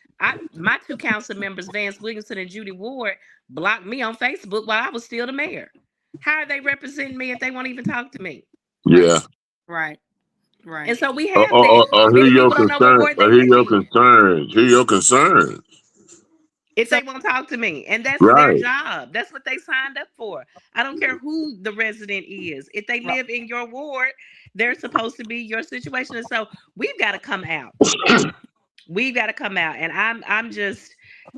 [SPEAKER 3] My two council members, Vance Williamson and Judy Ward, blocked me on Facebook while I was still the mayor. How are they representing me if they won't even talk to me?
[SPEAKER 2] yeah.
[SPEAKER 1] Right. Right.
[SPEAKER 3] And so we have that.
[SPEAKER 2] Hear
[SPEAKER 3] Many
[SPEAKER 2] your
[SPEAKER 3] people don't know what
[SPEAKER 2] concerns.
[SPEAKER 3] ward they
[SPEAKER 2] Hear
[SPEAKER 3] live
[SPEAKER 2] your
[SPEAKER 3] in
[SPEAKER 2] concerns. Hear your concerns.
[SPEAKER 3] if
[SPEAKER 1] So
[SPEAKER 3] they won't talk to me. And that's their
[SPEAKER 2] Right.
[SPEAKER 3] job. That's what they signed up for. I don't care who the resident is. If they live in your ward, they're supposed to be your situation. And so we've got to come out. We've got to come out. And I'm just,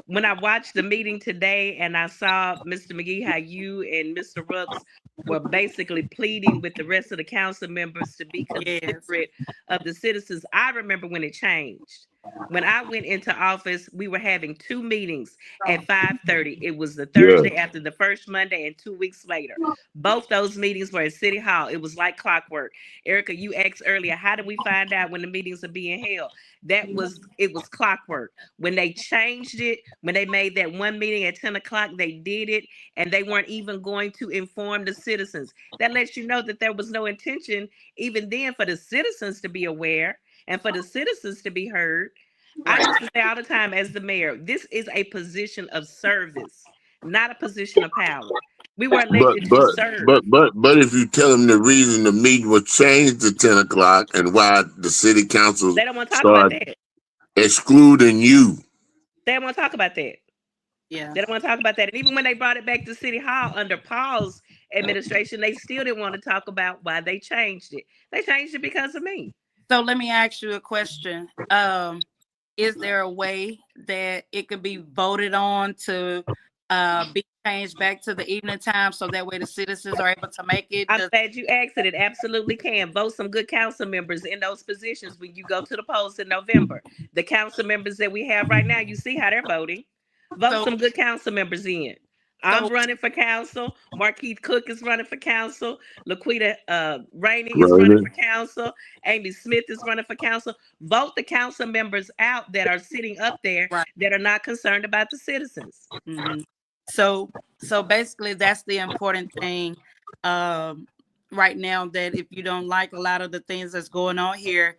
[SPEAKER 3] when I watched the meeting today and I saw Mr. McGee, how you and Mr. Rooks were basically pleading with the rest of the council members to be
[SPEAKER 1] yes.
[SPEAKER 3] considerate of the citizens. I remember when it changed. When I went into office, we were having two meetings at 5:30. It was the
[SPEAKER 2] Yeah.
[SPEAKER 3] Thursday after the first Monday and 2 weeks later. Both those meetings were at City Hall. It was like clockwork. Erica, you asked earlier, how do we find out when the meetings are being held? It was clockwork. When they changed it, when they made that one meeting at 10 o'clock, they did it, and they weren't even going to inform the citizens. That lets you know that there was no intention, even then, for the citizens to be aware and for the citizens to be heard. I used to say all the time as the mayor, this is a position of service, not a position of power. We were elected to serve.
[SPEAKER 2] But if you tell them the reason the meeting was changed to 10 o'clock and why the city council
[SPEAKER 3] They don't want to talk about
[SPEAKER 2] started
[SPEAKER 3] that.
[SPEAKER 2] excluding you.
[SPEAKER 3] They don't want to talk about that.
[SPEAKER 1] Yeah.
[SPEAKER 3] They don't want to talk about that. And even when they brought it back to City Hall under Paul's administration, they still didn't want to talk about why they changed it. They changed it because of me.
[SPEAKER 1] So let me ask you a question. Is there a way that it could be voted on to be changed back to the evening time so that way the citizens are able to make it?
[SPEAKER 3] I'm glad you asked it. It absolutely can. Vote some good council members in those positions when you go to the polls in November. The council members that we have right now, you see how they're voting. Vote
[SPEAKER 1] So-
[SPEAKER 3] some good council members in. I'm running for council. Marquise Cook is running for council. Laquita Rainey is running for council. Amy Smith is running for council. Vote the council members out that are sitting up there
[SPEAKER 1] Right.
[SPEAKER 3] that are not concerned about the citizens.
[SPEAKER 1] Mhm. So basically that's the important thing right now, that if you don't like a lot of the things that's going on here,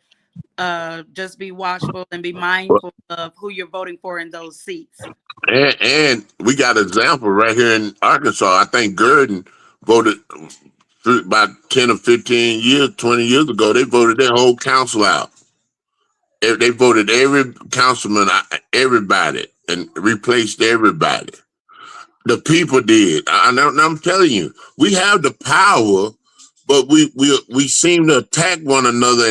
[SPEAKER 1] just be watchful and be mindful of who you're voting for in those seats.
[SPEAKER 2] And we got an example right here in Arkansas. I think Gurdon voted about 10 or 15 years, 20 years ago. They voted their whole council out. They voted every councilman, everybody, and replaced everybody. The people did. I'm telling you, we have the power, but we seem to attack one another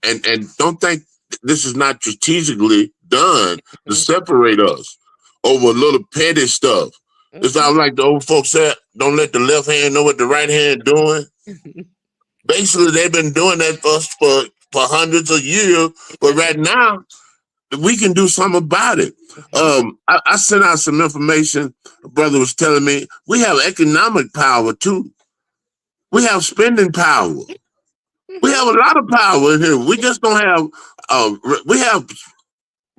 [SPEAKER 2] and don't think this is not strategically done to separate us over little petty stuff. It's not like the old folks said, don't let the left hand know what the right hand doing. Basically, they've been doing that for us for hundreds of years, but right now, we can do something about it. I sent out some information. A brother was telling me we have economic power too. We have spending power. We have a lot of power in here. We just don't have. We have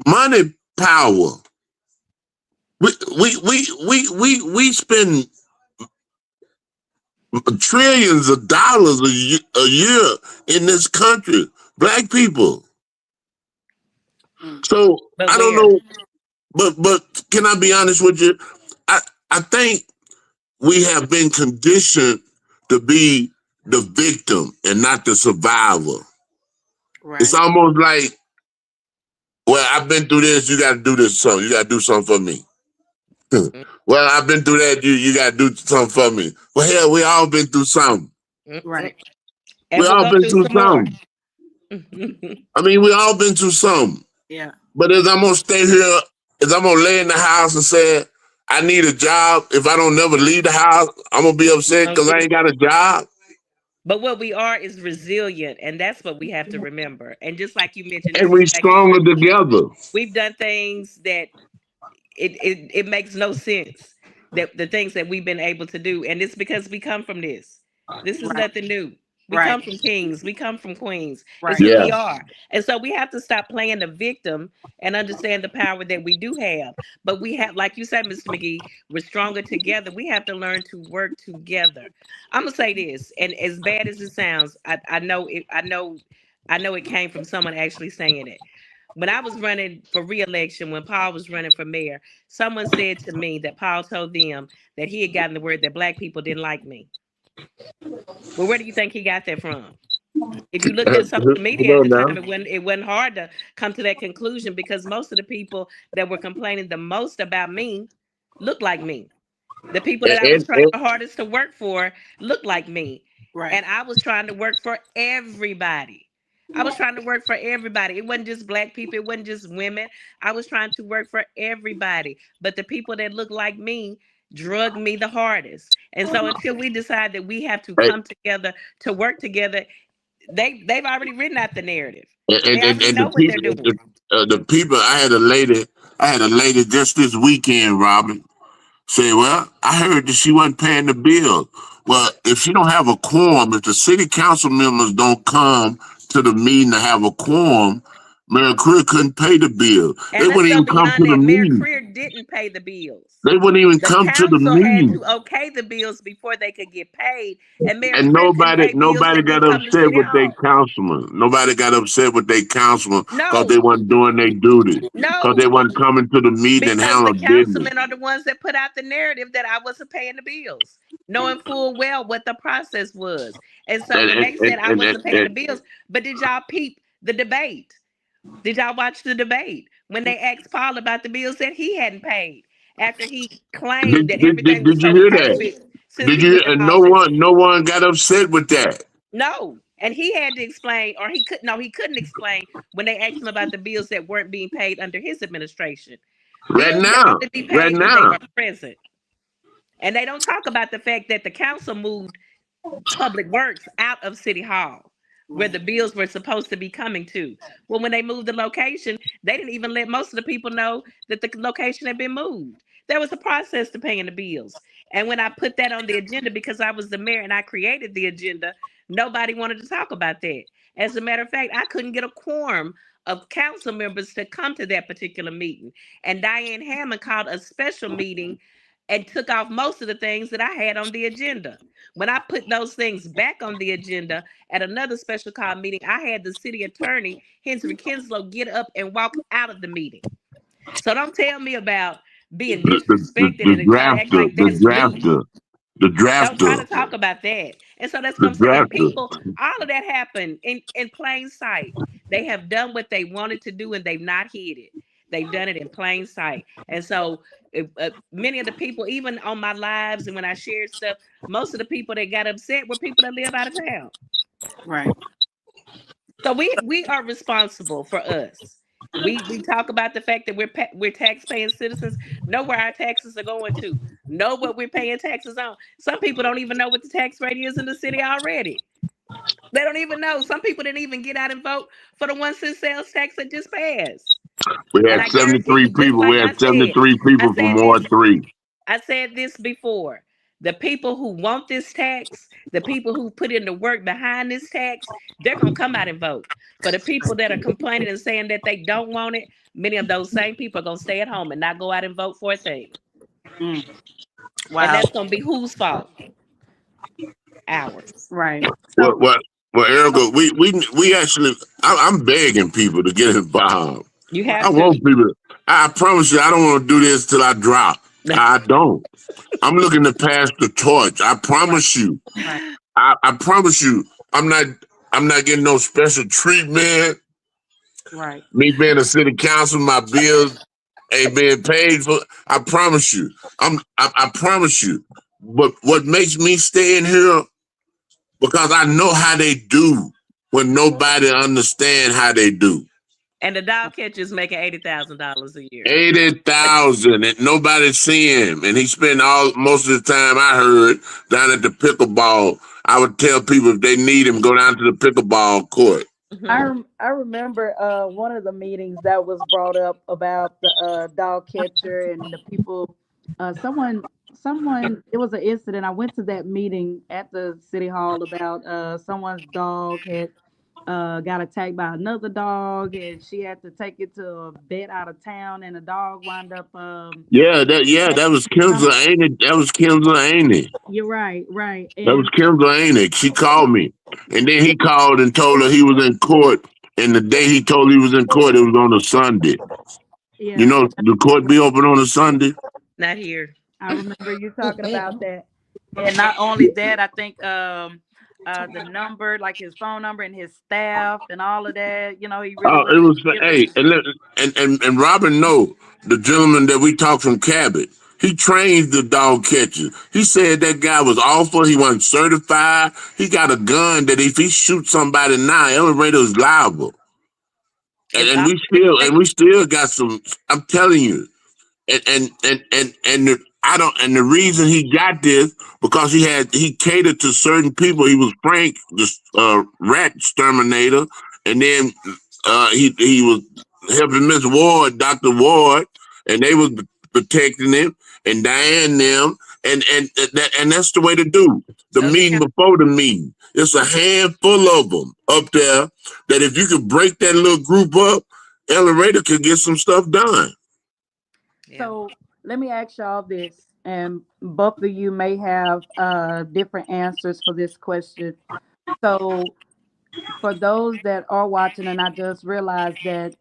[SPEAKER 2] money power. We spend trillions of dollars a year in this country. Black people. So
[SPEAKER 3] But
[SPEAKER 2] I don't
[SPEAKER 3] where?
[SPEAKER 2] know. But can I be honest with you? I think we have been conditioned to be the victim and not the survivor.
[SPEAKER 1] Right.
[SPEAKER 2] It's almost like, well, I've been through this, you got to do this something. You got to do something for me. Well, I've been through that, you got to do something for me. Well, hell, we all been through something.
[SPEAKER 1] Right.
[SPEAKER 3] And
[SPEAKER 2] We
[SPEAKER 3] we'll
[SPEAKER 2] all
[SPEAKER 3] go
[SPEAKER 2] been
[SPEAKER 3] through
[SPEAKER 2] through
[SPEAKER 3] some more.
[SPEAKER 2] something. I mean, we all been through something.
[SPEAKER 1] Yeah.
[SPEAKER 2] But as I'm going to stay here, as I'm going to lay in the house and say, I need a job. If I don't never leave the house, I'm going to be upset because I ain't got a job.
[SPEAKER 3] But what we are is resilient, and that's what we have to remember. And just like you mentioned,
[SPEAKER 2] And
[SPEAKER 3] this
[SPEAKER 2] we
[SPEAKER 3] is back in
[SPEAKER 2] stronger together.
[SPEAKER 3] we've done things that it makes no sense that the things that we've been able to do, and it's because we come from this. This is
[SPEAKER 1] Right.
[SPEAKER 3] nothing new. We
[SPEAKER 1] Right.
[SPEAKER 3] come from kings. We come from queens. It's
[SPEAKER 1] Right.
[SPEAKER 3] who
[SPEAKER 2] Yeah.
[SPEAKER 3] we are. And so we have to stop playing the victim and understand the power that we do have. But we have, like you said, Mr. McGee, we're stronger together. We have to learn to work together. I'm gonna say this, and as bad as it sounds, I know it. I know it came from someone actually saying it. When I was running for re-election, when Paul was running for mayor, someone said to me that Paul told them that he had gotten the word that black people didn't like me. Well, where do you think he got that from? If you looked at social media at
[SPEAKER 2] Come
[SPEAKER 3] the
[SPEAKER 2] on
[SPEAKER 3] time,
[SPEAKER 2] now.
[SPEAKER 3] it wasn't hard to come to that conclusion because most of the people that were complaining the most about me looked like me. The people that I was trying
[SPEAKER 2] And
[SPEAKER 3] the hardest to work for looked like me.
[SPEAKER 1] Right.
[SPEAKER 3] And I was trying to work for everybody. I was trying to work for everybody. It wasn't just black people, it wasn't just women. I was trying to work for everybody. But the people that looked like me drug me the hardest. And so until we decide that we have to
[SPEAKER 2] hey,
[SPEAKER 3] come together to work together, they've already written out the narrative. They already
[SPEAKER 2] and
[SPEAKER 3] know what they're doing.
[SPEAKER 2] the people. I had a lady just this weekend, Robin, say, "Well, I heard that she wasn't paying the bill." Well, if she don't have a quorum, if the city council members don't come to the meeting to have a quorum, Mayor Creer couldn't pay the bill.
[SPEAKER 3] And
[SPEAKER 2] They
[SPEAKER 3] let's
[SPEAKER 2] wouldn't
[SPEAKER 3] go
[SPEAKER 2] even come
[SPEAKER 3] beyond
[SPEAKER 2] to the
[SPEAKER 3] that. Mayor
[SPEAKER 2] meeting.
[SPEAKER 3] Creer didn't pay the bills.
[SPEAKER 2] They wouldn't even
[SPEAKER 3] The
[SPEAKER 2] come to the
[SPEAKER 3] council had
[SPEAKER 2] meeting.
[SPEAKER 3] to okay the bills before they could get paid, and Mayor
[SPEAKER 2] And
[SPEAKER 3] Creer couldn't pay bills
[SPEAKER 2] nobody
[SPEAKER 3] that
[SPEAKER 2] got
[SPEAKER 3] didn't come to
[SPEAKER 2] upset
[SPEAKER 3] City
[SPEAKER 2] with their
[SPEAKER 3] Hall.
[SPEAKER 2] councilman. Nobody got upset with their councilman because
[SPEAKER 3] No,
[SPEAKER 2] they wasn't doing their duty. Because they
[SPEAKER 3] no,
[SPEAKER 2] wasn't coming to the meeting and
[SPEAKER 3] because the
[SPEAKER 2] handle business.
[SPEAKER 3] councilmen are the ones that put out the narrative that I wasn't paying the bills, knowing full well what the process was. And so
[SPEAKER 2] And
[SPEAKER 3] when
[SPEAKER 2] and
[SPEAKER 3] they
[SPEAKER 2] and
[SPEAKER 3] said I
[SPEAKER 2] and, and,
[SPEAKER 3] wasn't paying the
[SPEAKER 2] and
[SPEAKER 3] bills, but did y'all peep the debate? Did y'all watch the debate when they asked Paul about the bills that he hadn't paid after he claimed that everything was
[SPEAKER 2] did you
[SPEAKER 3] so
[SPEAKER 2] hear that?
[SPEAKER 3] perfect since
[SPEAKER 2] Did
[SPEAKER 3] he
[SPEAKER 2] you?
[SPEAKER 3] went to
[SPEAKER 2] And
[SPEAKER 3] office?
[SPEAKER 2] no one got upset with that.
[SPEAKER 3] No. And he had to explain, or he couldn't explain when they asked him about the bills that weren't being paid under his administration.
[SPEAKER 2] Right
[SPEAKER 3] Bills can
[SPEAKER 2] now,
[SPEAKER 3] only be
[SPEAKER 2] right
[SPEAKER 3] paid when they
[SPEAKER 2] now.
[SPEAKER 3] are present. And they don't talk about the fact that the council moved Public Works out of City Hall, where
[SPEAKER 1] Right.
[SPEAKER 3] the bills were supposed to be coming to. Well, when they moved the location, they didn't even let most of the people know that the location had been moved. There was a process to paying the bills. And when I put that on the agenda, because I was the mayor and I created the agenda, nobody wanted to talk about that. As a matter of fact, I couldn't get a quorum of council members to come to that particular meeting. And Diane Hammond called a special meeting and took off most of the things that I had on the agenda. When I put those things back on the agenda at another special call meeting, I had the city attorney, Henry Kinslow, get up and walk out of the meeting. So don't tell me about being disrespected and try to act like
[SPEAKER 2] The
[SPEAKER 3] that's me.
[SPEAKER 2] drafter, the
[SPEAKER 3] Don't try
[SPEAKER 2] drafter,
[SPEAKER 3] to talk about that. And so that's what
[SPEAKER 2] the
[SPEAKER 3] I'm saying. People,
[SPEAKER 2] drafter.
[SPEAKER 3] all of that happened in plain sight. They have done what they wanted to do and they've not hid it. They've done it in plain sight. And so many of the people, even on my lives and when I shared stuff, most of the people that got upset were people that live out of town.
[SPEAKER 1] Right.
[SPEAKER 3] So we are responsible for us. We talk about the fact that we're tax paying citizens. Know where our taxes are going to. Know what we're paying taxes on. Some people don't even know what the tax rate is in the city already. They don't even know. Some people didn't even get out and vote for the 1 cent sales tax that just passed.
[SPEAKER 2] We
[SPEAKER 3] And
[SPEAKER 2] had
[SPEAKER 3] I guarantee
[SPEAKER 2] 73
[SPEAKER 3] you, just
[SPEAKER 2] people. We
[SPEAKER 3] like
[SPEAKER 2] had 73
[SPEAKER 3] I
[SPEAKER 2] people from
[SPEAKER 3] said
[SPEAKER 2] Ward
[SPEAKER 3] this,
[SPEAKER 2] 3.
[SPEAKER 3] I said this before. The people who want this tax, the people who put in the work behind this tax, they're gonna come out and vote. For the people that are complaining and saying that they don't want it, many of those same people are gonna stay at home and not go out and vote for a thing.
[SPEAKER 1] Mm.
[SPEAKER 3] And
[SPEAKER 1] Wow.
[SPEAKER 3] that's gonna be whose fault? Ours.
[SPEAKER 1] Right. So
[SPEAKER 2] What? Well, Erica, we actually, I'm begging people to get involved.
[SPEAKER 3] You
[SPEAKER 1] right.
[SPEAKER 3] have
[SPEAKER 2] I
[SPEAKER 3] to.
[SPEAKER 2] want people. I promise you, I don't want to do this till I drop. I don't. I'm looking to pass the torch. I promise you.
[SPEAKER 1] Right.
[SPEAKER 2] I promise you. I'm not. I'm not getting no special treatment.
[SPEAKER 1] Right.
[SPEAKER 2] Me being a city council, my bills ain't being paid for. I promise you. I promise you. But what makes me stay in here because I know how they do when nobody understand how they do.
[SPEAKER 3] And the dog catcher's making $80,000 a year.
[SPEAKER 2] 80,000 and nobody see him. And he spent most of the time I heard down at the pickleball. I would tell people if they need him, go down to the pickleball court.
[SPEAKER 1] I remember one of the meetings that was brought up about the dog catcher and the people. Someone. It was an incident. I went to that meeting at the city hall about someone's dog had got attacked by another dog, and she had to take it to a vet out of town, and the dog wound up.
[SPEAKER 2] That was Kimsa, ain't it? That was Kimsa, ain't it?
[SPEAKER 1] You're right, right,
[SPEAKER 2] That was
[SPEAKER 1] and
[SPEAKER 2] Kimsa, ain't it? She called me. And then he called and told her he was in court. And the day he told he was in court, it was on a Sunday.
[SPEAKER 1] yeah,
[SPEAKER 2] You know, the court be open on a Sunday.
[SPEAKER 3] Not here.
[SPEAKER 1] I remember you talking about that. And not only that, I think the number, like his phone number and his staff and all of that, he really
[SPEAKER 2] Oh, it
[SPEAKER 1] wasn't
[SPEAKER 2] was
[SPEAKER 1] giving.
[SPEAKER 2] and Robin know the gentleman that we talked from Cabot. He trains the dog catchers. He said that guy was awful. He wasn't certified. He got a gun that if he shoots somebody now, elevator is liable.
[SPEAKER 3] It's
[SPEAKER 2] And we still got some. I'm telling you, and the reason he got this because he catered to certain people. He was Frank, the rat exterminator, and then he was helping Miss Ward, Dr. Ward, and they was protecting him and Diane them, and that's the way to do. The
[SPEAKER 3] those
[SPEAKER 2] meeting before the meeting. It's a handful of them up there that if you could break that little group up, Elevator could get some stuff done.
[SPEAKER 1] So let me ask y'all this, and both of you may have different answers for this question. So for those that are watching, and I just realized that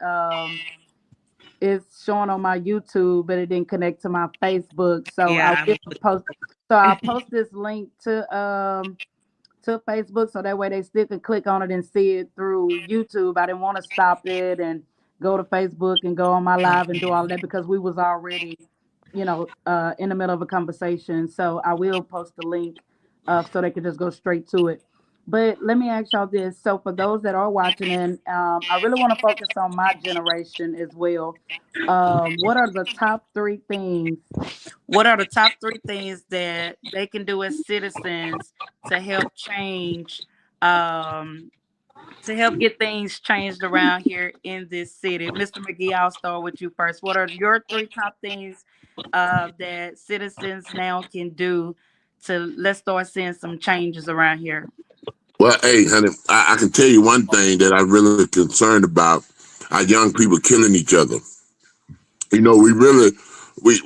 [SPEAKER 1] it's showing on my YouTube, but it didn't connect to my Facebook. So I
[SPEAKER 3] Yeah.
[SPEAKER 1] will post. So I'll post this link to Facebook, so that way they still can click on it and see it through YouTube. I didn't want to stop it and go to Facebook and go on my live and do all that because we was already, in the middle of a conversation. So I will post the link so they can just go straight to it. But let me ask y'all this. So for those that are watching, and I really want to focus on my generation as well. What are the top three things? What are the top three things that they can do as citizens to help change, to help get things changed around here in this city? Mr. McGee, I'll start with you first. What are your three top things that citizens now can do to let's start seeing some changes around here?
[SPEAKER 2] Well, hey, honey, I can tell you one thing that I'm really concerned about: our young people killing each other. We really, we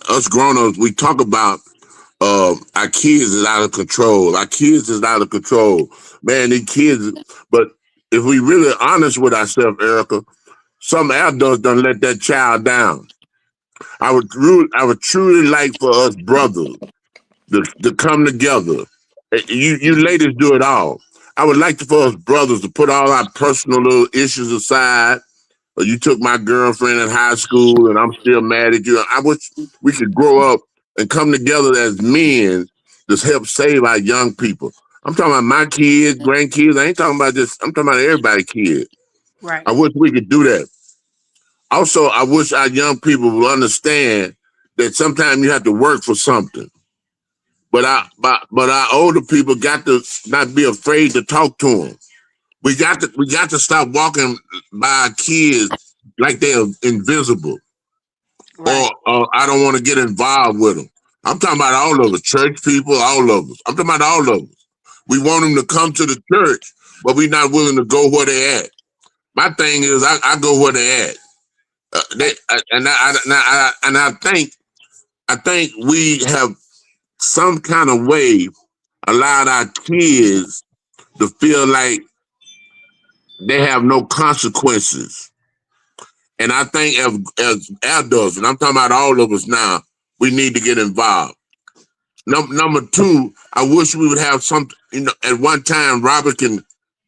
[SPEAKER 2] us grown ups, we talk about our kids is out of control. Our kids is out of control, man. These kids, but if we really honest with ourselves, Erica, some adults don't let that child down. I would truly like for us brothers to come together. You ladies do it all. I would like for us brothers to put all our personal little issues aside. Or you took my girlfriend in high school and I'm still mad at you. I wish we could grow up and come together as men to help save our young people. I'm talking about my kids, grandkids. I ain't talking about this. I'm talking about everybody's kids.
[SPEAKER 1] Right.
[SPEAKER 2] I wish we could do that. Also, I wish our young people will understand that sometimes you have to work for something. But our older people got to not be afraid to talk to them. We got to stop walking by our kids like they're invisible.
[SPEAKER 1] Right.
[SPEAKER 2] Or I don't want to get involved with them. I'm talking about all of us, church people, all of us. I'm talking about all of us. We want them to come to the church, but we're not willing to go where they at. My thing is, I go where they at. I think we have some kind of way allowed our kids to feel like they have no consequences. And I think as adults, and I'm talking about all of us now, we need to get involved. Number two, I wish we would have some, at one time, Robert can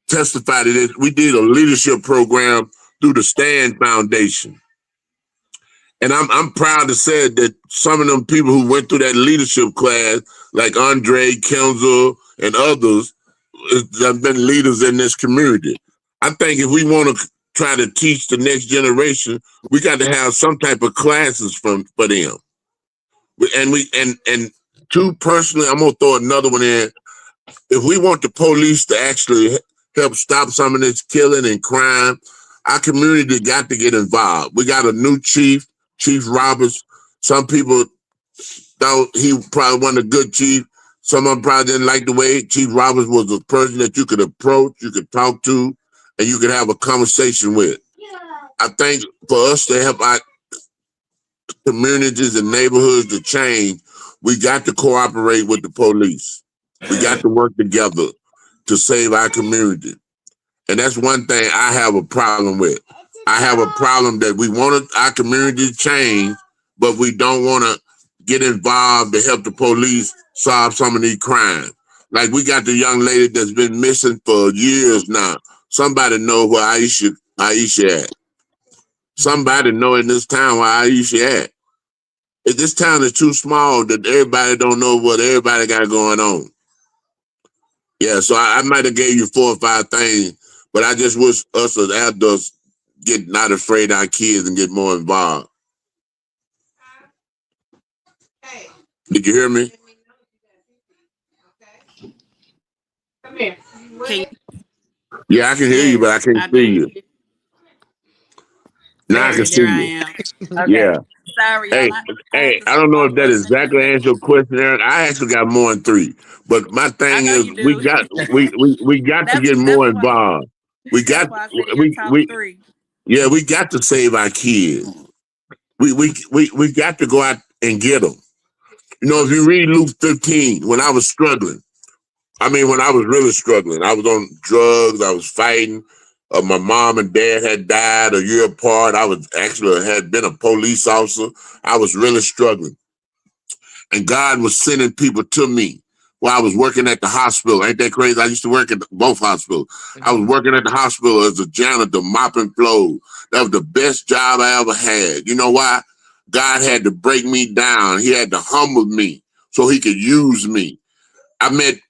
[SPEAKER 2] testify to this. We did a leadership program through the Stand Foundation. And I'm proud to say that some of them people who went through that leadership class, like Andre Kenzel and others, have been leaders in this community. I think if we want to try to teach the next generation, we got to have some type of classes for them. And two, personally, I'm gonna throw another one in. If we want the police to actually help stop some of this killing and crime, our community got to get involved. We got a new chief, Chief Roberts. Some people thought he probably wasn't a good chief. Some of them probably didn't like the way Chief Roberts was a person that you could approach, you could talk to, and you could have a conversation with. I think for us to help our communities and neighborhoods to change, we got to cooperate with the police. We got to work together to save our community. And that's one thing I have a problem with. I have a problem that we want our community to change, but we don't want to get involved to help the police solve some of these crimes. Like we got the young lady that's been missing for years now. Somebody know where Aisha at. Somebody know in this town where Aisha at. If this town is too small that everybody don't know what everybody got going on. Yeah, so I might have gave you 4 or 5 things, but I just wish us as adults get not afraid of our kids and get more involved. Did you hear me?
[SPEAKER 1] Come here.
[SPEAKER 2] Yeah, I can hear you, but I can't see you. Now I can see you.
[SPEAKER 1] Okay.
[SPEAKER 2] Yeah.
[SPEAKER 1] Sorry.
[SPEAKER 2] Hey, I don't know if that exactly answers your question, Aaron. I actually got more than 3. But my thing is we got to get more involved. We got to save our kids. We got to go out and get them. You know, if you read Luke 15, when I was struggling, when I was really struggling, I was on drugs, I was fighting. My mom and dad had died a year apart. I had been a police officer. I was really struggling. And God was sending people to me while I was working at the hospital. Ain't that crazy? I used to work at both hospitals. I was working at the hospital as a janitor, mopping floors. That was the best job I ever had. You know why? God had to break me down. He had to humble me so he could use me. I met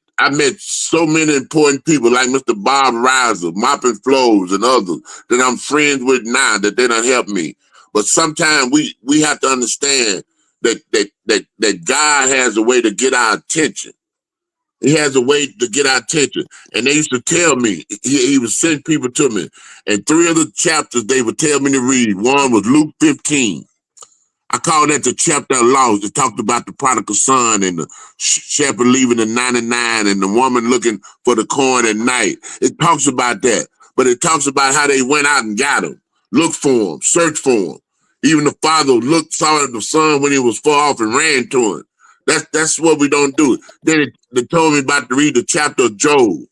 [SPEAKER 2] so many important people like Mr. Bob Reiser, mopping floors and others that I'm friends with now that they done help me. But sometimes we have to understand that God has a way to get our attention. He has a way to get our attention. And they used to tell me, he would send people to me. And 3 of the chapters they would tell me to read. One was Luke 15. I call that the chapter of laws. It talked about the prodigal son and the shepherd leaving the 99 and the woman looking for the coin at night. It talks about that. But it talks about how they went out and got him, looked for him, searched for him. Even the father saw the son when he was far off and ran to him. That's what we don't do. Then they told me about to read the chapter of Job.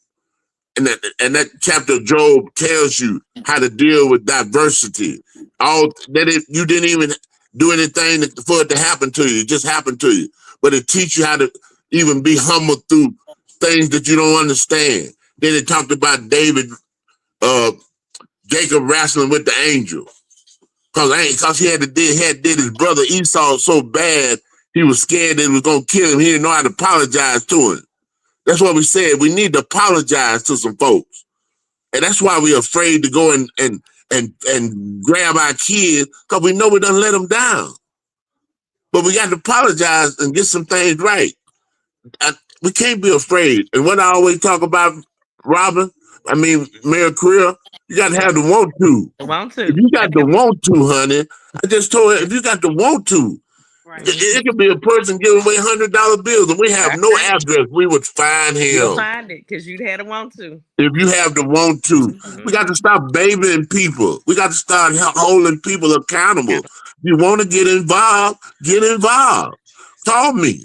[SPEAKER 2] And that chapter of Job tells you how to deal with diversity. You didn't even do anything for it to happen to you. It just happened to you. But it teaches you how to even be humble through things that you don't understand. Then it talked about Jacob wrestling with the angel. Because he had did his brother Esau so bad, he was scared that he was going to kill him. He didn't know how to apologize to him. That's what we said. We need to apologize to some folks. And that's why we're afraid to go and grab our kids, because we know we done let them down. But we got to apologize and get some things right. We can't be afraid. And what I always talk about, Mayor Creer, you got to have the want to.
[SPEAKER 3] Want to.
[SPEAKER 2] If you got the want to, honey, I just told her, if you got the want to,
[SPEAKER 1] Right.
[SPEAKER 2] It could be a person giving away $100 bills, and we have no address. We would find
[SPEAKER 3] You'll
[SPEAKER 2] him
[SPEAKER 3] find it because you'd had to want to.
[SPEAKER 2] if you have the want to. We got to stop babying people. We got to start holding people accountable. You want to get involved? Get involved. Call me.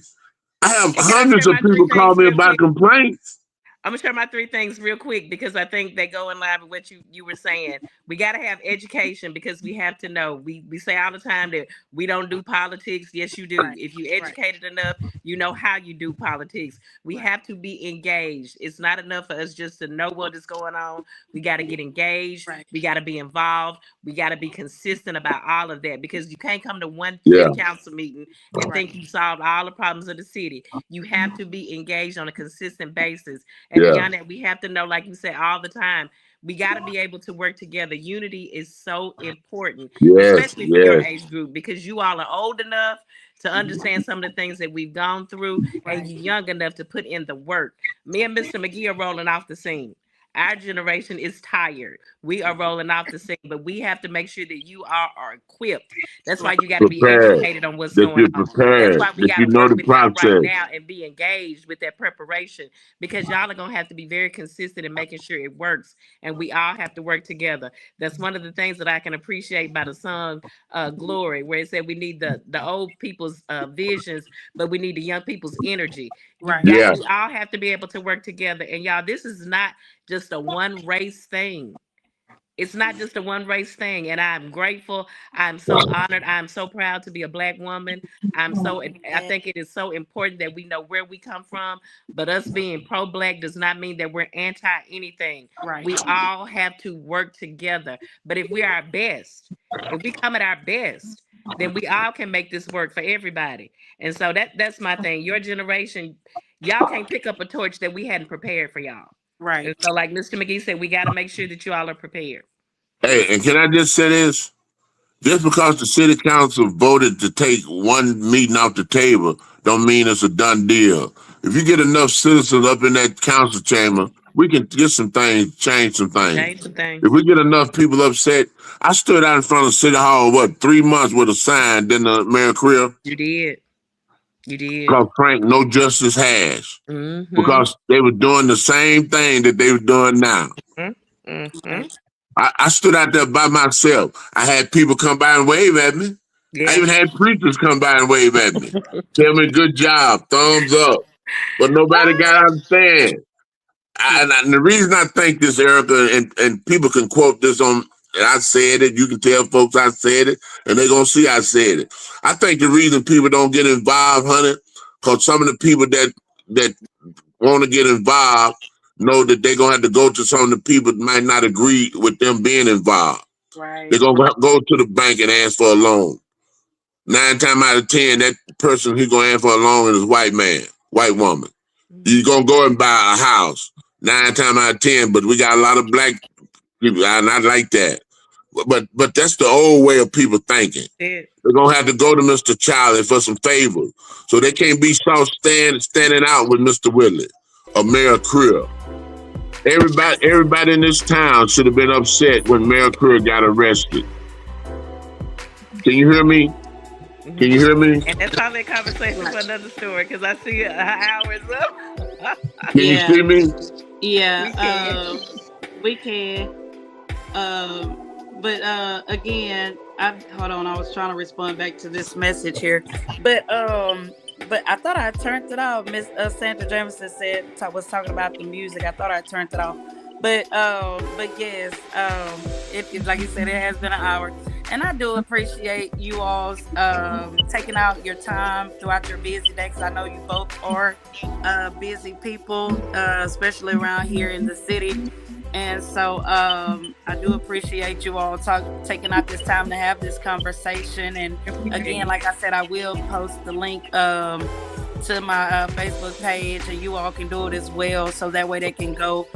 [SPEAKER 2] I have hundreds of people call me about complaints.
[SPEAKER 3] I'm gonna share my 3 things real quick because I think they go in line with what you were saying. We got to have education because we have to know. We say all the time that we don't do politics. Yes, you do.
[SPEAKER 1] Right.
[SPEAKER 3] If you educated enough, you know how you do politics. We have to be engaged. It's not enough for us just to know what is going on. We got to get engaged.
[SPEAKER 1] Right.
[SPEAKER 3] We got to be involved. We got to be consistent about all of that because you can't come to one council meeting and think you solved all the problems of the city. You have to be engaged on a consistent basis. And beyond that, we have to know, like you said, all the time, we got to be able to work together. Unity is so important, especially for your age group, because you all are old enough to understand some of the things that we've gone through, and you're young enough to put in the work. Me and Mr. McGee are rolling off the scene. Our generation is tired. We are rolling off the scene, but we have to make sure that you are equipped. That's why you got to be educated on what's going on. That's why we got to work with y'all right now and be engaged with that preparation, because y'all are going to have to be very consistent in making sure it works, and we all have to work together. That's one of the things that I can appreciate by the song Glory, where it said we need the old people's visions, but we need the young people's energy.
[SPEAKER 1] Right.
[SPEAKER 3] We all have to be able to work together. And y'all, this is not just a one race thing. It's not just a one race thing. And I'm grateful. I'm so honored. I'm so proud to be a Black woman. I think it is so important that we know where we come from. But us being pro-Black does not mean that we're anti anything.
[SPEAKER 1] Right.
[SPEAKER 3] We all have to work together. But if we are our best, if we come at our best, then we all can make this work for everybody. And so that's my thing. Your generation, y'all can't pick up a torch that we hadn't prepared for y'all.
[SPEAKER 1] Right.
[SPEAKER 3] And so, like Mr. McGee said, we got to make sure that you all are prepared.
[SPEAKER 2] Hey, and can I just say this? Just because the city council voted to take one meeting off the table, don't mean it's a done deal. If you get enough citizens up in that council chamber, we can get some things, change some things. If we get enough people upset, I stood out in front of City Hall, 3 months with a sign, then the Mayor Creer.
[SPEAKER 3] You did.
[SPEAKER 2] Because Frank, no justice has. Because they were doing the same thing that they were doing now. I stood out there by myself. I had people come by and wave at me. I even had preachers come by and wave at me. Tell me, good job, thumbs up. But nobody got out and stand. And the reason I think this, Erica, and people can quote this on, and I said it, you can tell folks I said it, and they're going to see I said it. I think the reason people don't get involved, honey, because some of the people that want to get involved know that they're going to have to go to some of the people that might not agree with them being involved.
[SPEAKER 1] Right.
[SPEAKER 2] They're going to go to the bank and ask for a loan. 9 times out of 10, that person who's going to ask for a loan is a white woman. You're going to go and buy a house 9 times out of 10, but we got a lot of Black people, and I like that. But that's the old way of people thinking. They're going to have to go to Mr. Charlie for some favors. So they can't be standing out with Mr. Willie or Mayor Creer. Everybody in this town should have been upset when Mayor Creer got arrested. Can you hear me? Can you hear me?
[SPEAKER 3] And that's probably a conversation for another story, because I see her hour is up.
[SPEAKER 2] Can you see me?
[SPEAKER 1] Yeah, we can. But again, hold on. I was trying to respond back to this message here, but I thought I turned it off. Miss Sandra Jameson was talking about the music. I thought I turned it off, but yes, it like you said, it has been an hour, and I do appreciate you all taking out your time throughout your busy day, because I know you both are busy people, especially around here in the city. And so I do appreciate you all taking out this time to have this conversation. And again, like I said, I will post the link to my Facebook page, and you all can do it as well, so that way they can go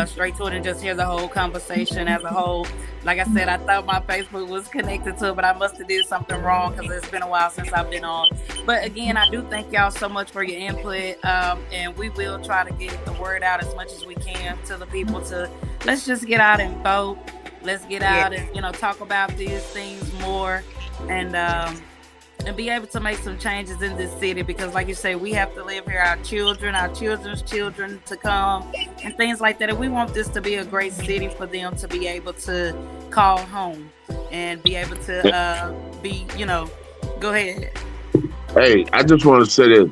[SPEAKER 1] straight to it and just hear the whole conversation as a whole. Like I said, I thought my Facebook was connected to it, but I must have did something wrong, because it's been a while since I've been on. But again, I do thank y'all so much for your input, and we will try to get the word out as much as we can to the people. Let's just get out and vote. Let's get out and talk about these things more, and and be able to make some changes in this city, because like you say, we have to live here, our children, our children's children to come, and things like that. And we want this to be a great city for them to be able to call home and be able to be, go ahead.
[SPEAKER 4] Hey, I just want to say this.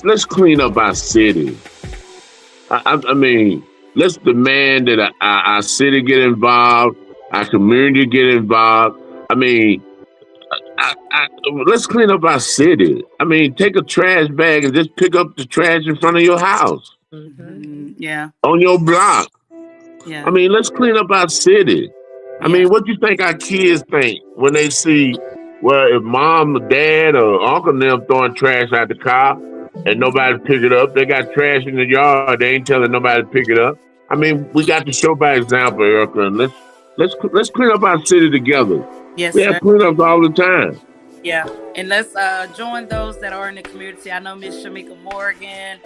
[SPEAKER 4] Let's clean up our city. I mean, let's demand that our city get involved, our community get involved. I mean, let's clean up our city. I mean, take a trash bag and just pick up the trash in front of your house,
[SPEAKER 1] Yeah.
[SPEAKER 4] on your block.
[SPEAKER 1] Yeah.
[SPEAKER 4] I mean, let's clean up our city. I mean, what do you think our kids think when they see, well, if mom or dad or uncle and them throwing trash out the car and nobody pick it up, they got trash in the yard, they ain't telling nobody to pick it up. I mean, we got to show by example, Erica, and let's clean up our city together.
[SPEAKER 1] Yes,
[SPEAKER 4] we have
[SPEAKER 1] sir.
[SPEAKER 4] cleanups all the time.
[SPEAKER 1] Yeah, and let's join those that are in the community. I know Miss Shamika Morgan,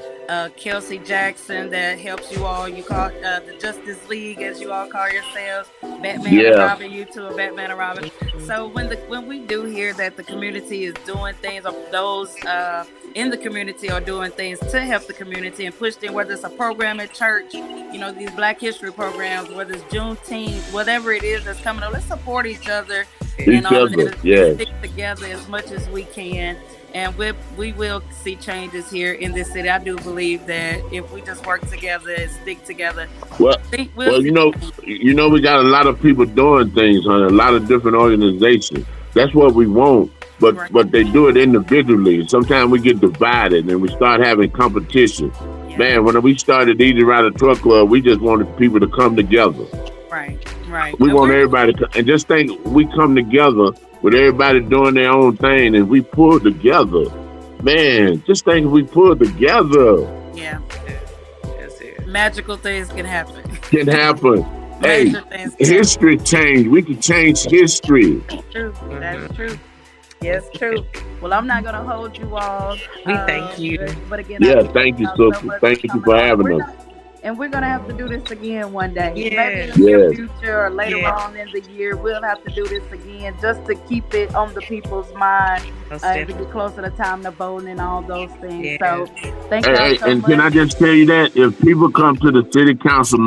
[SPEAKER 1] Kelsey Jackson, that helps you all. You call the Justice League, as you all call yourselves, Batman and Robin. You two are Batman and Robin. So when we do hear that the community is doing things, or those in the community are doing things to help the community and push them, whether it's a program at church, these Black History programs, whether it's Juneteenth, whatever it is that's coming up, let's support each other. And stick together as much as we can, and we will see changes here in this city. I do believe that if we just work together and stick together, we
[SPEAKER 4] got a lot of people doing things on a lot of different organizations. That's what we want, but they do it individually. Sometimes we get divided and we start having competition. Yeah. Man, when we started Easy Rider Truck Club, we just wanted people to come together.
[SPEAKER 1] Right.
[SPEAKER 4] We want everybody to, and just think, we come together with everybody doing their own thing and we pull together. Man, just think if we pull together.
[SPEAKER 1] Yeah. That's it. Magical things can happen.
[SPEAKER 4] Hey, history change. We can change history.
[SPEAKER 1] That's true. That's true. Yes, true. Well, I'm not going to hold you all.
[SPEAKER 3] We thank you.
[SPEAKER 1] But again,
[SPEAKER 4] thank you, sister. Thank you for having us.
[SPEAKER 1] And we're going to have to do this again one day.
[SPEAKER 3] Yes.
[SPEAKER 1] Maybe in the future or later on in the year, we'll have to do this again just to keep it on the people's mind as we get closer to time to voting and all those things. Yes. So thank you so
[SPEAKER 4] and
[SPEAKER 1] much.
[SPEAKER 4] Can I just tell you that if people come to the city council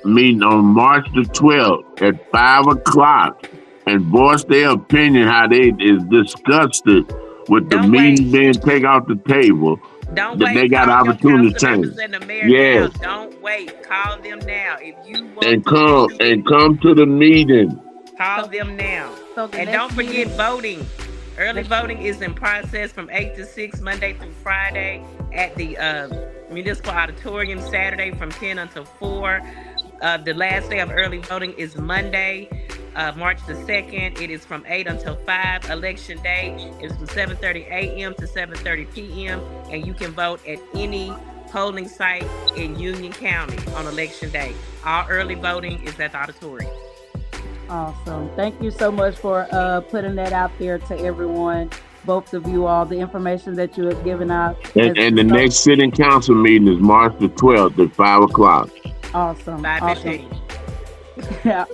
[SPEAKER 4] meeting on March the 12th at 5 o'clock and voice their opinion how they is disgusted with the meeting being taken off the table,
[SPEAKER 3] don't wait.
[SPEAKER 4] They got an opportunity to change.
[SPEAKER 3] Yes. Don't wait. Call them now. If you want
[SPEAKER 4] come to the meeting.
[SPEAKER 3] Call them now. And don't forget voting. Early voting is in process from 8 to 6, Monday through Friday at the Municipal Auditorium, Saturday from 10 until 4. The last day of early voting is Monday, March the 2nd. It is from 8 until 5. Election day is from 7:30 a.m. to 7:30 p.m. And you can vote at any polling site in Union County on election day. All early voting is at the auditorium.
[SPEAKER 1] Awesome. Thank you so much for putting that out there to everyone, both of you all, the information that you have given out.
[SPEAKER 4] And the next sitting council meeting is March the 12th at 5 o'clock.
[SPEAKER 1] Awesome.
[SPEAKER 3] 5:15.
[SPEAKER 1] Yeah,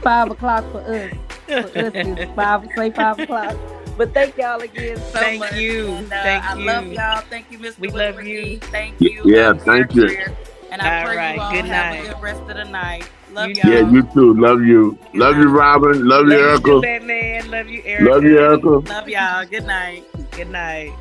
[SPEAKER 1] 5 o'clock for us. For us is 5 o'clock. But thank y'all again so much.
[SPEAKER 3] Thank you.
[SPEAKER 1] And,
[SPEAKER 3] I
[SPEAKER 1] love y'all. Thank you, Mr.
[SPEAKER 3] We love you.
[SPEAKER 1] Thank you.
[SPEAKER 4] Yeah, thank you.
[SPEAKER 1] And I pray you all
[SPEAKER 3] good
[SPEAKER 1] have
[SPEAKER 3] night.
[SPEAKER 1] a good rest of the night. Love y'all.
[SPEAKER 4] Yeah, you too. Love you. Love you, Robin. Love you, Erica.
[SPEAKER 3] Love you, Batman. Love you, Erica.
[SPEAKER 4] Love you, Erica.
[SPEAKER 1] Love y'all. Good night.
[SPEAKER 3] Good night.